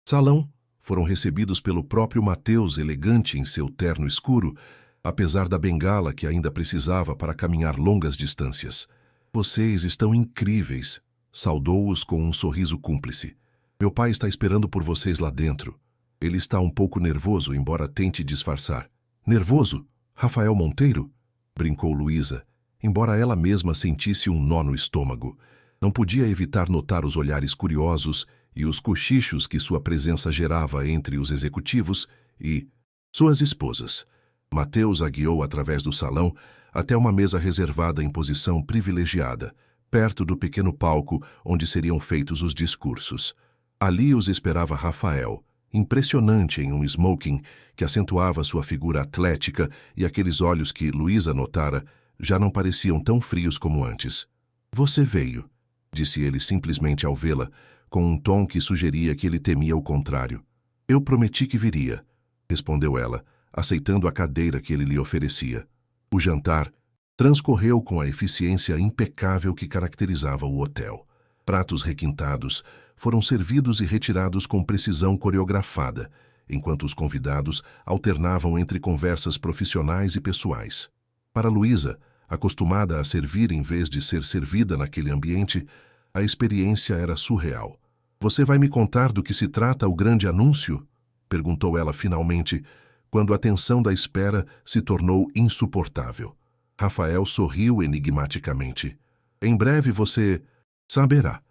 A: salão, foram recebidos pelo próprio Mateus, elegante em seu terno escuro, apesar da bengala que ainda precisava para caminhar longas distâncias. Vocês estão incríveis, saudou-os com um sorriso cúmplice. Meu pai está esperando por vocês lá dentro. Ele está um pouco nervoso, embora tente disfarçar. Nervoso? Rafael Monteiro? Brincou Luísa, embora ela mesma sentisse um nó no estômago. Não podia evitar notar os olhares curiosos e os cochichos que sua presença gerava entre os executivos e suas esposas. Mateus a guiou através do salão até uma mesa reservada em posição privilegiada, perto do pequeno palco onde seriam feitos os discursos. Ali os esperava Rafael, impressionante em um smoking que acentuava sua figura atlética e aqueles olhos que Luísa notara já não pareciam tão frios como antes. Você veio, disse ele simplesmente ao vê-la, com um tom que sugeria que ele temia o contrário. Eu prometi que viria, respondeu ela, aceitando a cadeira que ele lhe oferecia. O jantar transcorreu com a eficiência impecável que caracterizava o hotel. Pratos requintados foram servidos e retirados com precisão coreografada, enquanto os convidados alternavam entre conversas profissionais e pessoais. Para Luísa, acostumada a servir em vez de ser servida naquele ambiente, a experiência era surreal. Você vai me contar do que se trata o grande anúncio? Perguntou ela finalmente, quando a tensão da espera se tornou insuportável. Rafael sorriu enigmaticamente. Em breve você saberá.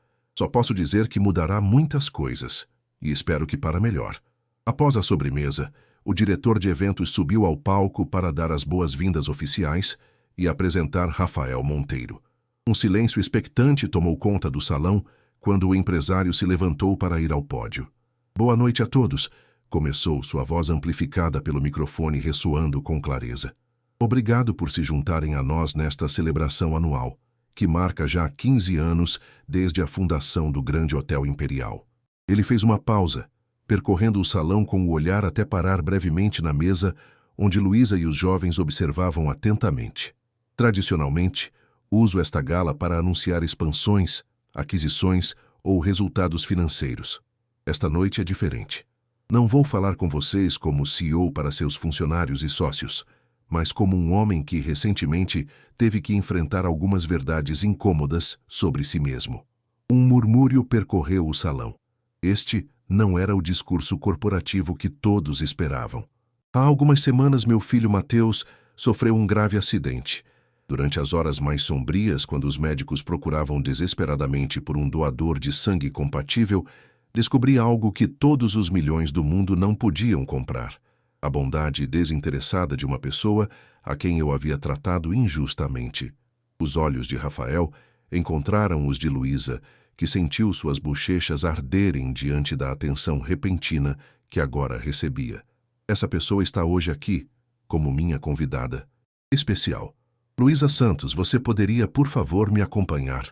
A: Só posso dizer que mudará muitas coisas, e espero que para melhor. Após a sobremesa, o diretor de eventos subiu ao palco para dar as boas-vindas oficiais e apresentar Rafael Monteiro. Um silêncio expectante tomou conta do salão quando o empresário se levantou para ir ao pódio. Boa noite a todos, começou, sua voz amplificada pelo microfone ressoando com clareza. Obrigado por se juntarem a nós nesta celebração anual, que marca já 15 anos desde a fundação do Grande Hotel Imperial. Ele fez uma pausa, percorrendo o salão com o olhar até parar brevemente na mesa onde Luísa e os jovens observavam atentamente. Tradicionalmente, Uso esta gala para anunciar expansões, aquisições ou resultados financeiros. Esta noite é diferente. Não vou falar com vocês como CEO para seus funcionários e sócios, mas como um homem que recentemente teve que enfrentar algumas verdades incômodas sobre si mesmo. Um murmúrio percorreu o salão. Este não era o discurso corporativo que todos esperavam. Há algumas semanas meu filho Mateus sofreu um grave acidente. Durante as horas mais sombrias, quando os médicos procuravam desesperadamente por um doador de sangue compatível, descobri algo que todos os milhões do mundo não podiam comprar: a bondade desinteressada de uma pessoa a quem eu havia tratado injustamente. Os olhos de Rafael encontraram os de Luísa, que sentiu suas bochechas arderem diante da atenção repentina que agora recebia. Essa pessoa está hoje aqui, como minha convidada especial. Luísa Santos, você poderia, por favor, me acompanhar?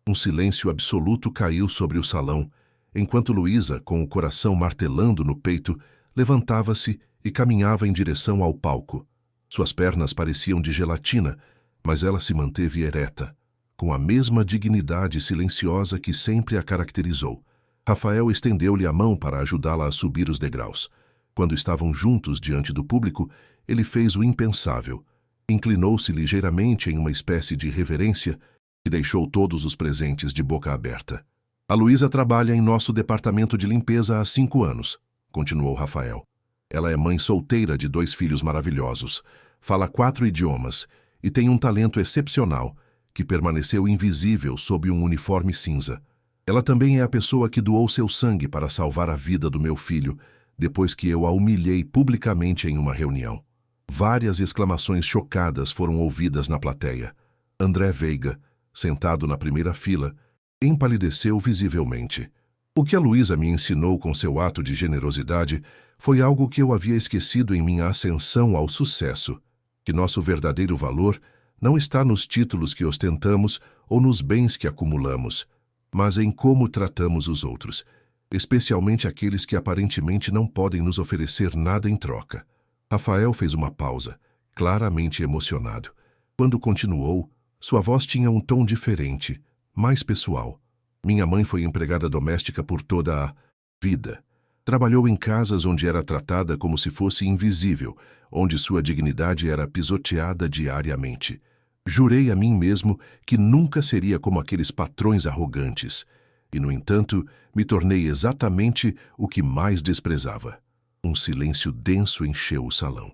A: Um silêncio absoluto caiu sobre o salão, enquanto Luísa, com o coração martelando no peito, levantava-se e caminhava em direção ao palco. Suas pernas pareciam de gelatina, mas ela se manteve ereta, com a mesma dignidade silenciosa que sempre a caracterizou. Rafael estendeu-lhe a mão para ajudá-la a subir os degraus. Quando estavam juntos diante do público, ele fez o impensável. Inclinou-se ligeiramente em uma espécie de reverência e deixou todos os presentes de boca aberta. A Luísa trabalha em nosso departamento de limpeza há 5 anos, continuou Rafael. Ela é mãe solteira de 2 filhos maravilhosos, fala 4 idiomas e tem um talento excepcional que permaneceu invisível sob um uniforme cinza. Ela também é a pessoa que doou seu sangue para salvar a vida do meu filho, depois que eu a humilhei publicamente em uma reunião. Várias exclamações chocadas foram ouvidas na plateia. André Veiga, sentado na primeira fila, empalideceu visivelmente. O que a Luísa me ensinou com seu ato de generosidade foi algo que eu havia esquecido em minha ascensão ao sucesso, que nosso verdadeiro valor não está nos títulos que ostentamos ou nos bens que acumulamos, mas em como tratamos os outros, especialmente aqueles que aparentemente não podem nos oferecer nada em troca. Rafael fez uma pausa, claramente emocionado. Quando continuou, sua voz tinha um tom diferente, mais pessoal. Minha mãe foi empregada doméstica por toda a vida. Trabalhou em casas onde era tratada como se fosse invisível, onde sua dignidade era pisoteada diariamente. Jurei a mim mesmo que nunca seria como aqueles patrões arrogantes, e, no entanto, me tornei exatamente o que mais desprezava. Um silêncio denso encheu o salão.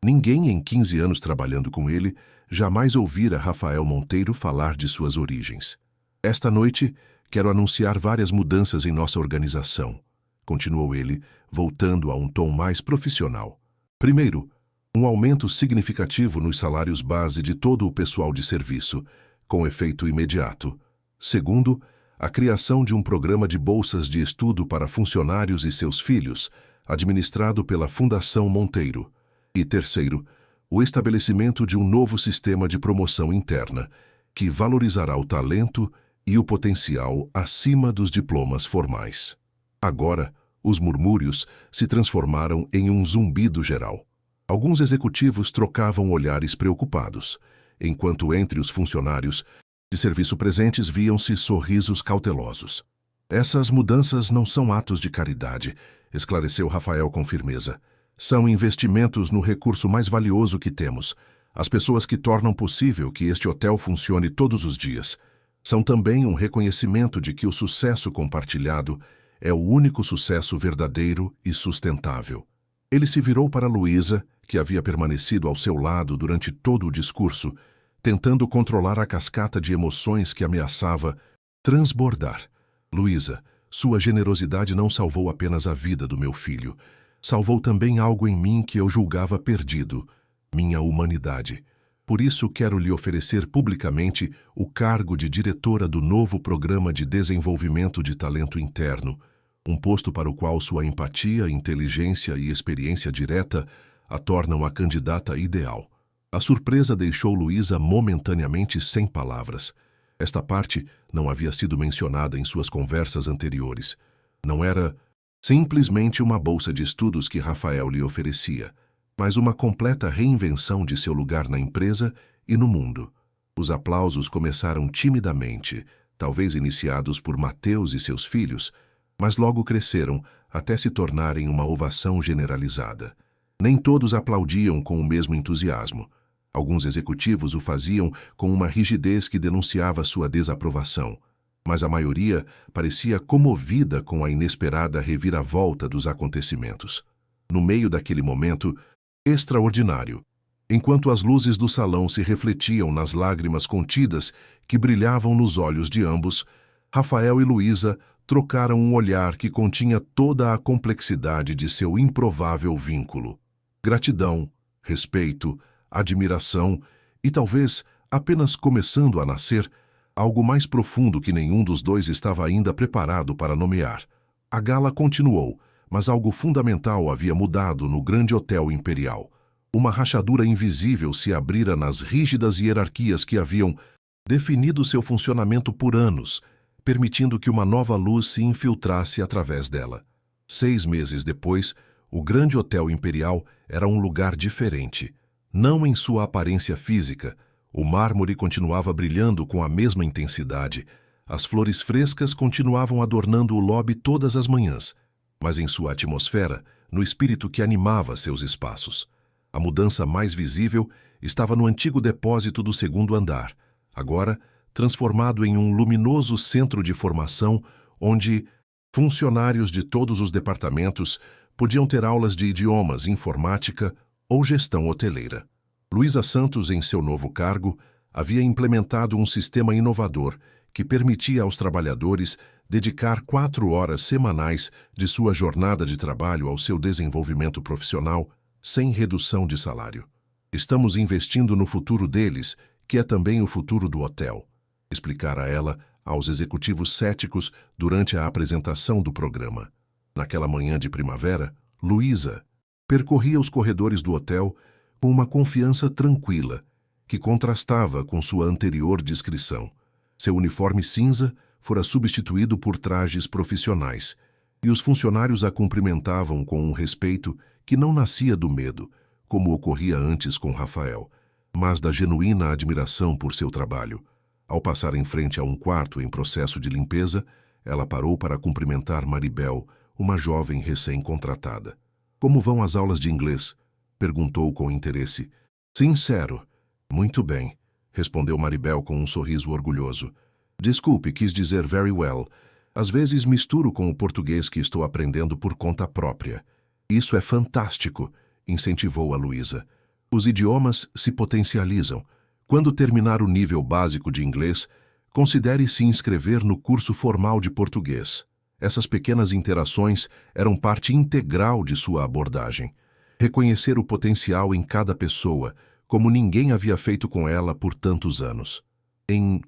A: Ninguém em 15 anos trabalhando com ele jamais ouvira Rafael Monteiro falar de suas origens. Esta noite, quero anunciar várias mudanças em nossa organização, continuou ele, voltando a um tom mais profissional. Primeiro, um aumento significativo nos salários base de todo o pessoal de serviço, com efeito imediato. Segundo, a criação de um programa de bolsas de estudo para funcionários e seus filhos, administrado pela Fundação Monteiro. E terceiro, o estabelecimento de um novo sistema de promoção interna, que valorizará o talento e o potencial acima dos diplomas formais. Agora, os murmúrios se transformaram em um zumbido geral. Alguns executivos trocavam olhares preocupados, enquanto entre os funcionários de serviço presentes viam-se sorrisos cautelosos. Essas mudanças não são atos de caridade, esclareceu Rafael com firmeza. São investimentos no recurso mais valioso que temos, as pessoas que tornam possível que este hotel funcione todos os dias. São também um reconhecimento de que o sucesso compartilhado é o único sucesso verdadeiro e sustentável. Ele se virou para Luísa, que havia permanecido ao seu lado durante todo o discurso, tentando controlar a cascata de emoções que ameaçava transbordar. Luísa, sua generosidade não salvou apenas a vida do meu filho, salvou também algo em mim que eu julgava perdido, minha humanidade. Por isso quero lhe oferecer publicamente o cargo de diretora do novo Programa de Desenvolvimento de Talento Interno, um posto para o qual sua empatia, inteligência e experiência direta a tornam a candidata ideal. A surpresa deixou Luísa momentaneamente sem palavras. Esta parte não havia sido mencionada em suas conversas anteriores. Não era simplesmente uma bolsa de estudos que Rafael lhe oferecia, mas uma completa reinvenção de seu lugar na empresa e no mundo. Os aplausos começaram timidamente, talvez iniciados por Mateus e seus filhos, mas logo cresceram até se tornarem uma ovação generalizada. Nem todos aplaudiam com o mesmo entusiasmo. Alguns executivos o faziam com uma rigidez que denunciava sua desaprovação, mas a maioria parecia comovida com a inesperada reviravolta dos acontecimentos. No meio daquele momento extraordinário, enquanto as luzes do salão se refletiam nas lágrimas contidas que brilhavam nos olhos de ambos, Rafael e Luísa trocaram um olhar que continha toda a complexidade de seu improvável vínculo. Gratidão, respeito, admiração e talvez, apenas começando a nascer, algo mais profundo que nenhum dos dois estava ainda preparado para nomear. A gala continuou, mas algo fundamental havia mudado no grande hotel imperial. Uma rachadura invisível se abrira nas rígidas hierarquias que haviam definido seu funcionamento por anos, permitindo que uma nova luz se infiltrasse através dela. 6 meses depois, o grande hotel imperial era um lugar diferente. Não em sua aparência física, o mármore continuava brilhando com a mesma intensidade, as flores frescas continuavam adornando o lobby todas as manhãs, mas em sua atmosfera, no espírito que animava seus espaços. A mudança mais visível estava no antigo depósito do 2º andar, agora transformado em um luminoso centro de formação onde funcionários de todos os departamentos podiam ter aulas de idiomas, informática ou gestão hoteleira. Luísa Santos, em seu novo cargo, havia implementado um sistema inovador que permitia aos trabalhadores dedicar 4 horas semanais de sua jornada de trabalho ao seu desenvolvimento profissional, sem redução de salário. Estamos investindo no futuro deles, que é também o futuro do hotel, explicara ela aos executivos céticos durante a apresentação do programa. Naquela manhã de primavera, Luísa percorria os corredores do hotel com uma confiança tranquila, que contrastava com sua anterior discrição. Seu uniforme cinza fora substituído por trajes profissionais, e os funcionários a cumprimentavam com um respeito que não nascia do medo, como ocorria antes com Rafael, mas da genuína admiração por seu trabalho. Ao passar em frente a um quarto em processo de limpeza, ela parou para cumprimentar Maribel, uma jovem recém-contratada. "Como vão as aulas de inglês?" perguntou com interesse. "Sincero." "Muito bem", respondeu Maribel com um sorriso orgulhoso. "Desculpe, quis dizer very well. Às vezes misturo com o português que estou aprendendo por conta própria." "Isso é fantástico", incentivou a Luísa. "Os idiomas se potencializam. Quando terminar o nível básico de inglês, considere se inscrever no curso formal de português." Essas pequenas interações eram parte integral de sua abordagem. Reconhecer o potencial em cada pessoa, como ninguém havia feito com ela por tantos anos. Em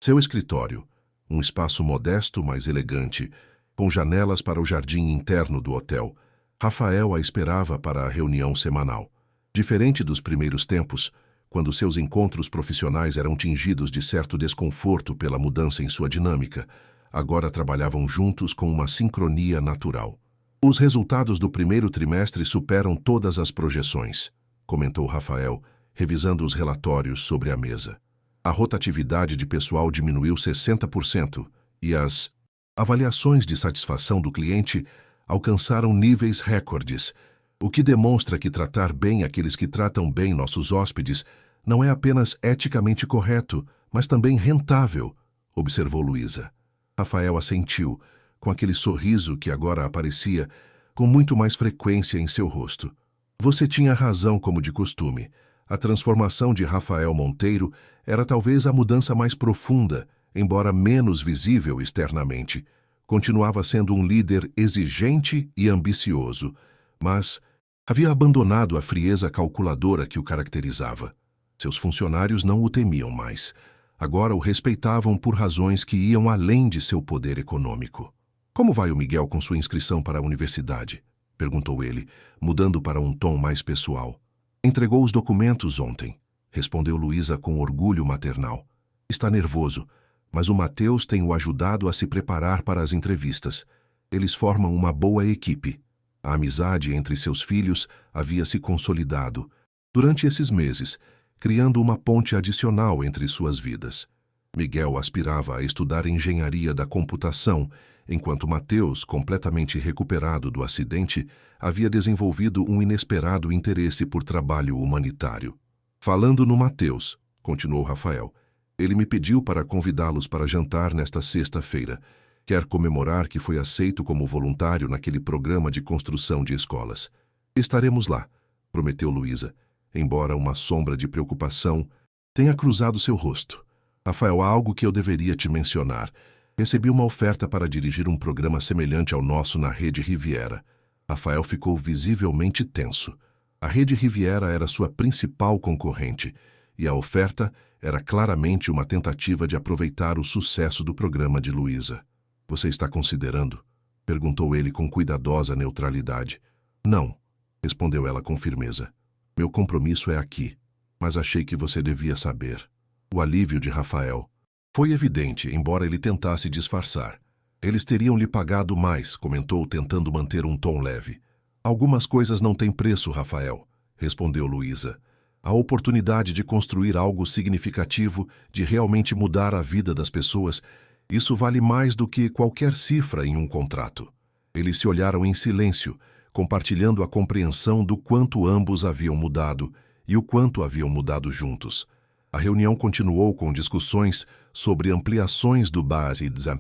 A: seu escritório, um espaço modesto, mas elegante, com janelas para o jardim interno do hotel, Rafael a esperava para a reunião semanal. Diferente dos primeiros tempos, quando seus encontros profissionais eram tingidos de certo desconforto pela mudança em sua dinâmica, agora trabalhavam juntos com uma sincronia natural. "Os resultados do primeiro trimestre superam todas as projeções", comentou Rafael, revisando os relatórios sobre a mesa. "A rotatividade de pessoal diminuiu 60% e as avaliações de satisfação do cliente alcançaram níveis recordes, o que demonstra que tratar bem aqueles que tratam bem nossos hóspedes não é apenas eticamente correto, mas também rentável", observou Luísa. Rafael assentiu, com aquele sorriso que agora aparecia com muito mais frequência em seu rosto. "Você tinha razão como de costume. A transformação de Rafael Monteiro era talvez a mudança mais profunda, embora menos visível externamente. Continuava sendo um líder exigente e ambicioso, mas havia abandonado a frieza calculadora que o caracterizava. Seus funcionários não o temiam mais. Agora o respeitavam por razões que iam além de seu poder econômico. "Como vai o Miguel com sua inscrição para a universidade?" perguntou ele, mudando para um tom mais pessoal. "Entregou os documentos ontem", respondeu Luísa com orgulho maternal. "Está nervoso, mas o Mateus tem o ajudado a se preparar para as entrevistas. Eles formam uma boa equipe." A amizade entre seus filhos havia se consolidado. Durante esses meses, criando uma ponte adicional entre suas vidas. Miguel aspirava a estudar engenharia da computação, enquanto Mateus, completamente recuperado do acidente, havia desenvolvido um inesperado interesse por trabalho humanitário. Falando no Mateus, continuou Rafael, ele me pediu para convidá-los para jantar nesta sexta-feira. Quer comemorar que foi aceito como voluntário naquele programa de construção de escolas. Estaremos lá, prometeu Luísa, embora uma sombra de preocupação tenha cruzado seu rosto. Rafael, há algo que eu deveria te mencionar. Recebi uma oferta para dirigir um programa semelhante ao nosso na Rede Riviera. Rafael ficou visivelmente tenso. A Rede Riviera era sua principal concorrente, e a oferta era claramente uma tentativa de aproveitar o sucesso do programa de Luísa. Você está considerando? Perguntou ele com cuidadosa neutralidade. Não, respondeu ela com firmeza. Meu compromisso é aqui, mas achei que você devia saber. O alívio de Rafael foi evidente, embora ele tentasse disfarçar. Eles teriam lhe pagado mais, comentou, tentando manter um tom leve. Algumas coisas não têm preço, Rafael, respondeu Luísa. A oportunidade de construir algo significativo, de realmente mudar a vida das pessoas, isso vale mais do que qualquer cifra em um contrato. Eles se olharam em silêncio, compartilhando a compreensão do quanto ambos haviam mudado e o quanto haviam mudado juntos. A reunião continuou com discussões sobre ampliações do Base-Exam,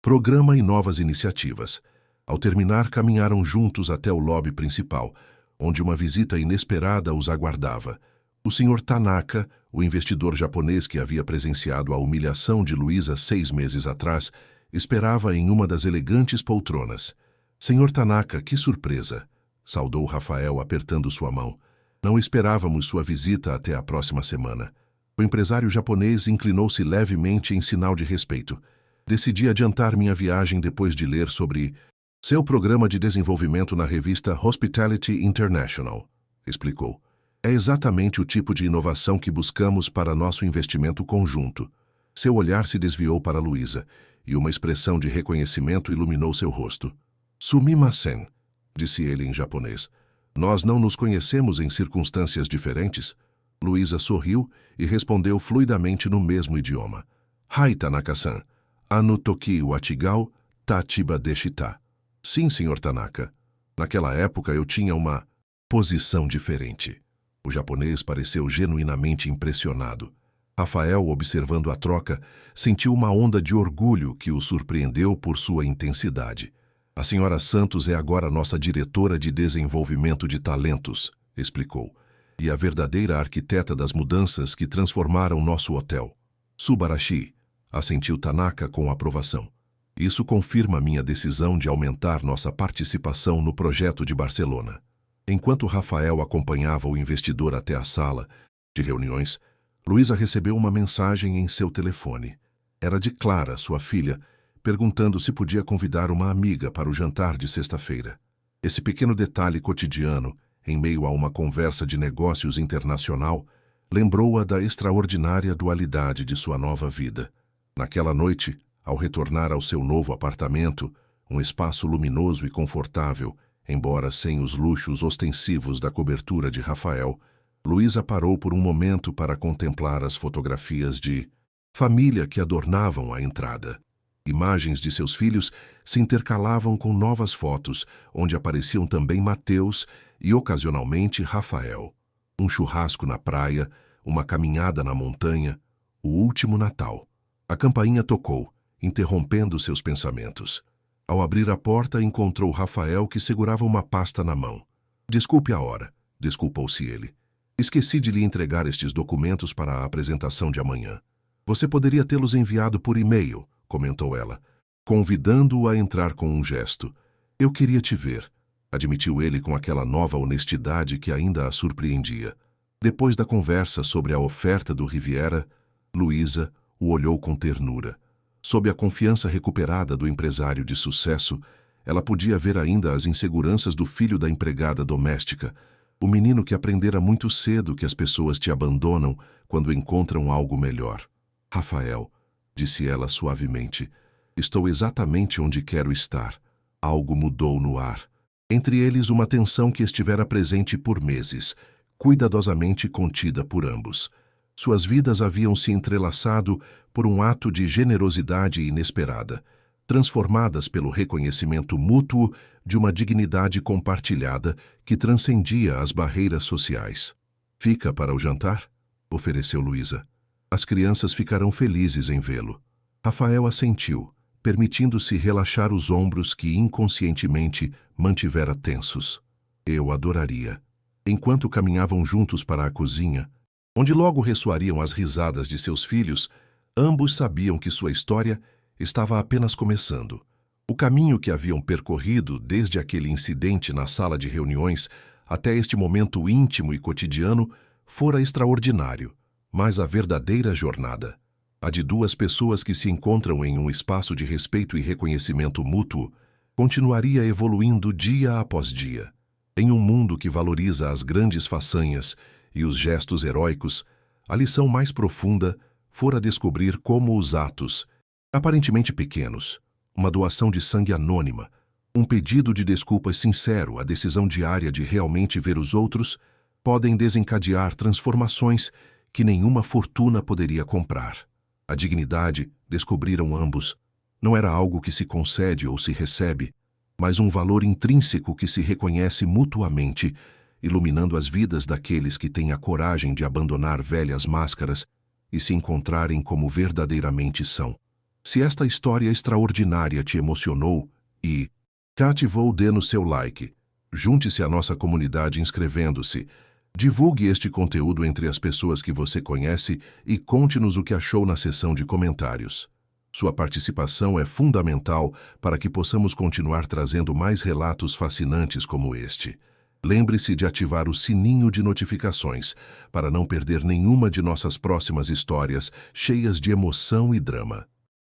A: programa e novas iniciativas. Ao terminar, caminharam juntos até o lobby principal, onde uma visita inesperada os aguardava. O Sr. Tanaka, o investidor japonês que havia presenciado a humilhação de Luísa 6 meses atrás, esperava em uma das elegantes poltronas. Sr. Tanaka, que surpresa! Saudou Rafael apertando sua mão. Não esperávamos sua visita até a próxima semana. O empresário japonês inclinou-se levemente em sinal de respeito. Decidi adiantar minha viagem depois de ler sobre seu programa de desenvolvimento na revista Hospitality International, explicou. É exatamente o tipo de inovação que buscamos para nosso investimento conjunto. Seu olhar se desviou para Luísa, e uma expressão de reconhecimento iluminou seu rosto. Sumimasen, disse ele em japonês. Nós não nos conhecemos em circunstâncias diferentes? Luísa sorriu e respondeu fluidamente no mesmo idioma. Hai Tanaka-san, anu toki wa chigau ta chiba deshita. Sim, Sr. Tanaka. Naquela época eu tinha uma posição diferente. O japonês pareceu genuinamente impressionado. Rafael, observando a troca, sentiu uma onda de orgulho que o surpreendeu por sua intensidade. A Sra. Santos é agora nossa diretora de desenvolvimento de talentos, explicou, e a verdadeira arquiteta das mudanças que transformaram nosso hotel. Subarashi, assentiu Tanaka com aprovação. Isso confirma minha decisão de aumentar nossa participação no projeto de Barcelona. Enquanto Rafael acompanhava o investidor até a sala de reuniões, Luísa recebeu uma mensagem em seu telefone. Era de Clara, sua filha, perguntando se podia convidar uma amiga para o jantar de sexta-feira. Esse pequeno detalhe cotidiano, em meio a uma conversa de negócios internacional, lembrou-a da extraordinária dualidade de sua nova vida. Naquela noite, ao retornar ao seu novo apartamento, um espaço luminoso e confortável, embora sem os luxos ostensivos da cobertura de Rafael, Luísa parou por um momento para contemplar as fotografias de família que adornavam a entrada. Imagens de seus filhos se intercalavam com novas fotos, onde apareciam também Mateus e, ocasionalmente, Rafael. Um churrasco na praia, uma caminhada na montanha, o último Natal. A campainha tocou, interrompendo seus pensamentos. Ao abrir a porta, encontrou Rafael, que segurava uma pasta na mão. Desculpe a hora, desculpou-se ele. Esqueci de lhe entregar estes documentos para a apresentação de amanhã. Você poderia tê-los enviado por e-mail, comentou ela, convidando-o a entrar com um gesto. Eu queria te ver, admitiu ele com aquela nova honestidade que ainda a surpreendia. Depois da conversa sobre a oferta do Riviera, Luísa o olhou com ternura. Sob a confiança recuperada do empresário de sucesso, ela podia ver ainda as inseguranças do filho da empregada doméstica, o menino que aprendera muito cedo que as pessoas te abandonam quando encontram algo melhor. Rafael, disse ela suavemente, estou exatamente onde quero estar. Algo mudou no ar. Entre eles uma tensão que estivera presente por meses, cuidadosamente contida por ambos. Suas vidas haviam se entrelaçado por um ato de generosidade inesperada, transformadas pelo reconhecimento mútuo de uma dignidade compartilhada que transcendia as barreiras sociais. "Fica para o jantar?" ofereceu Luísa. "As crianças ficarão felizes em vê-lo." Rafael assentiu, permitindo-se relaxar os ombros que inconscientemente mantivera tensos. "Eu adoraria." Enquanto caminhavam juntos para a cozinha, onde logo ressoariam as risadas de seus filhos, ambos sabiam que sua história estava apenas começando. O caminho que haviam percorrido desde aquele incidente na sala de reuniões até este momento íntimo e cotidiano fora extraordinário, mas a verdadeira jornada, a de duas pessoas que se encontram em um espaço de respeito e reconhecimento mútuo, continuaria evoluindo dia após dia. Em um mundo que valoriza as grandes façanhas e os gestos heróicos, a lição mais profunda fora descobrir como os atos, aparentemente pequenos, uma doação de sangue anônima, um pedido de desculpas sincero, a decisão diária de realmente ver os outros, podem desencadear transformações que nenhuma fortuna poderia comprar. A dignidade, descobriram ambos, não era algo que se concede ou se recebe, mas um valor intrínseco que se reconhece mutuamente, iluminando as vidas daqueles que têm a coragem de abandonar velhas máscaras e se encontrarem como verdadeiramente são. Se esta história extraordinária te emocionou e cativou, dê no seu like. Junte-se à nossa comunidade inscrevendo-se. Divulgue este conteúdo entre as pessoas que você conhece e conte-nos o que achou na seção de comentários. Sua participação é fundamental para que possamos continuar trazendo mais relatos fascinantes como este. Lembre-se de ativar o sininho de notificações para não perder nenhuma de nossas próximas histórias cheias de emoção e drama.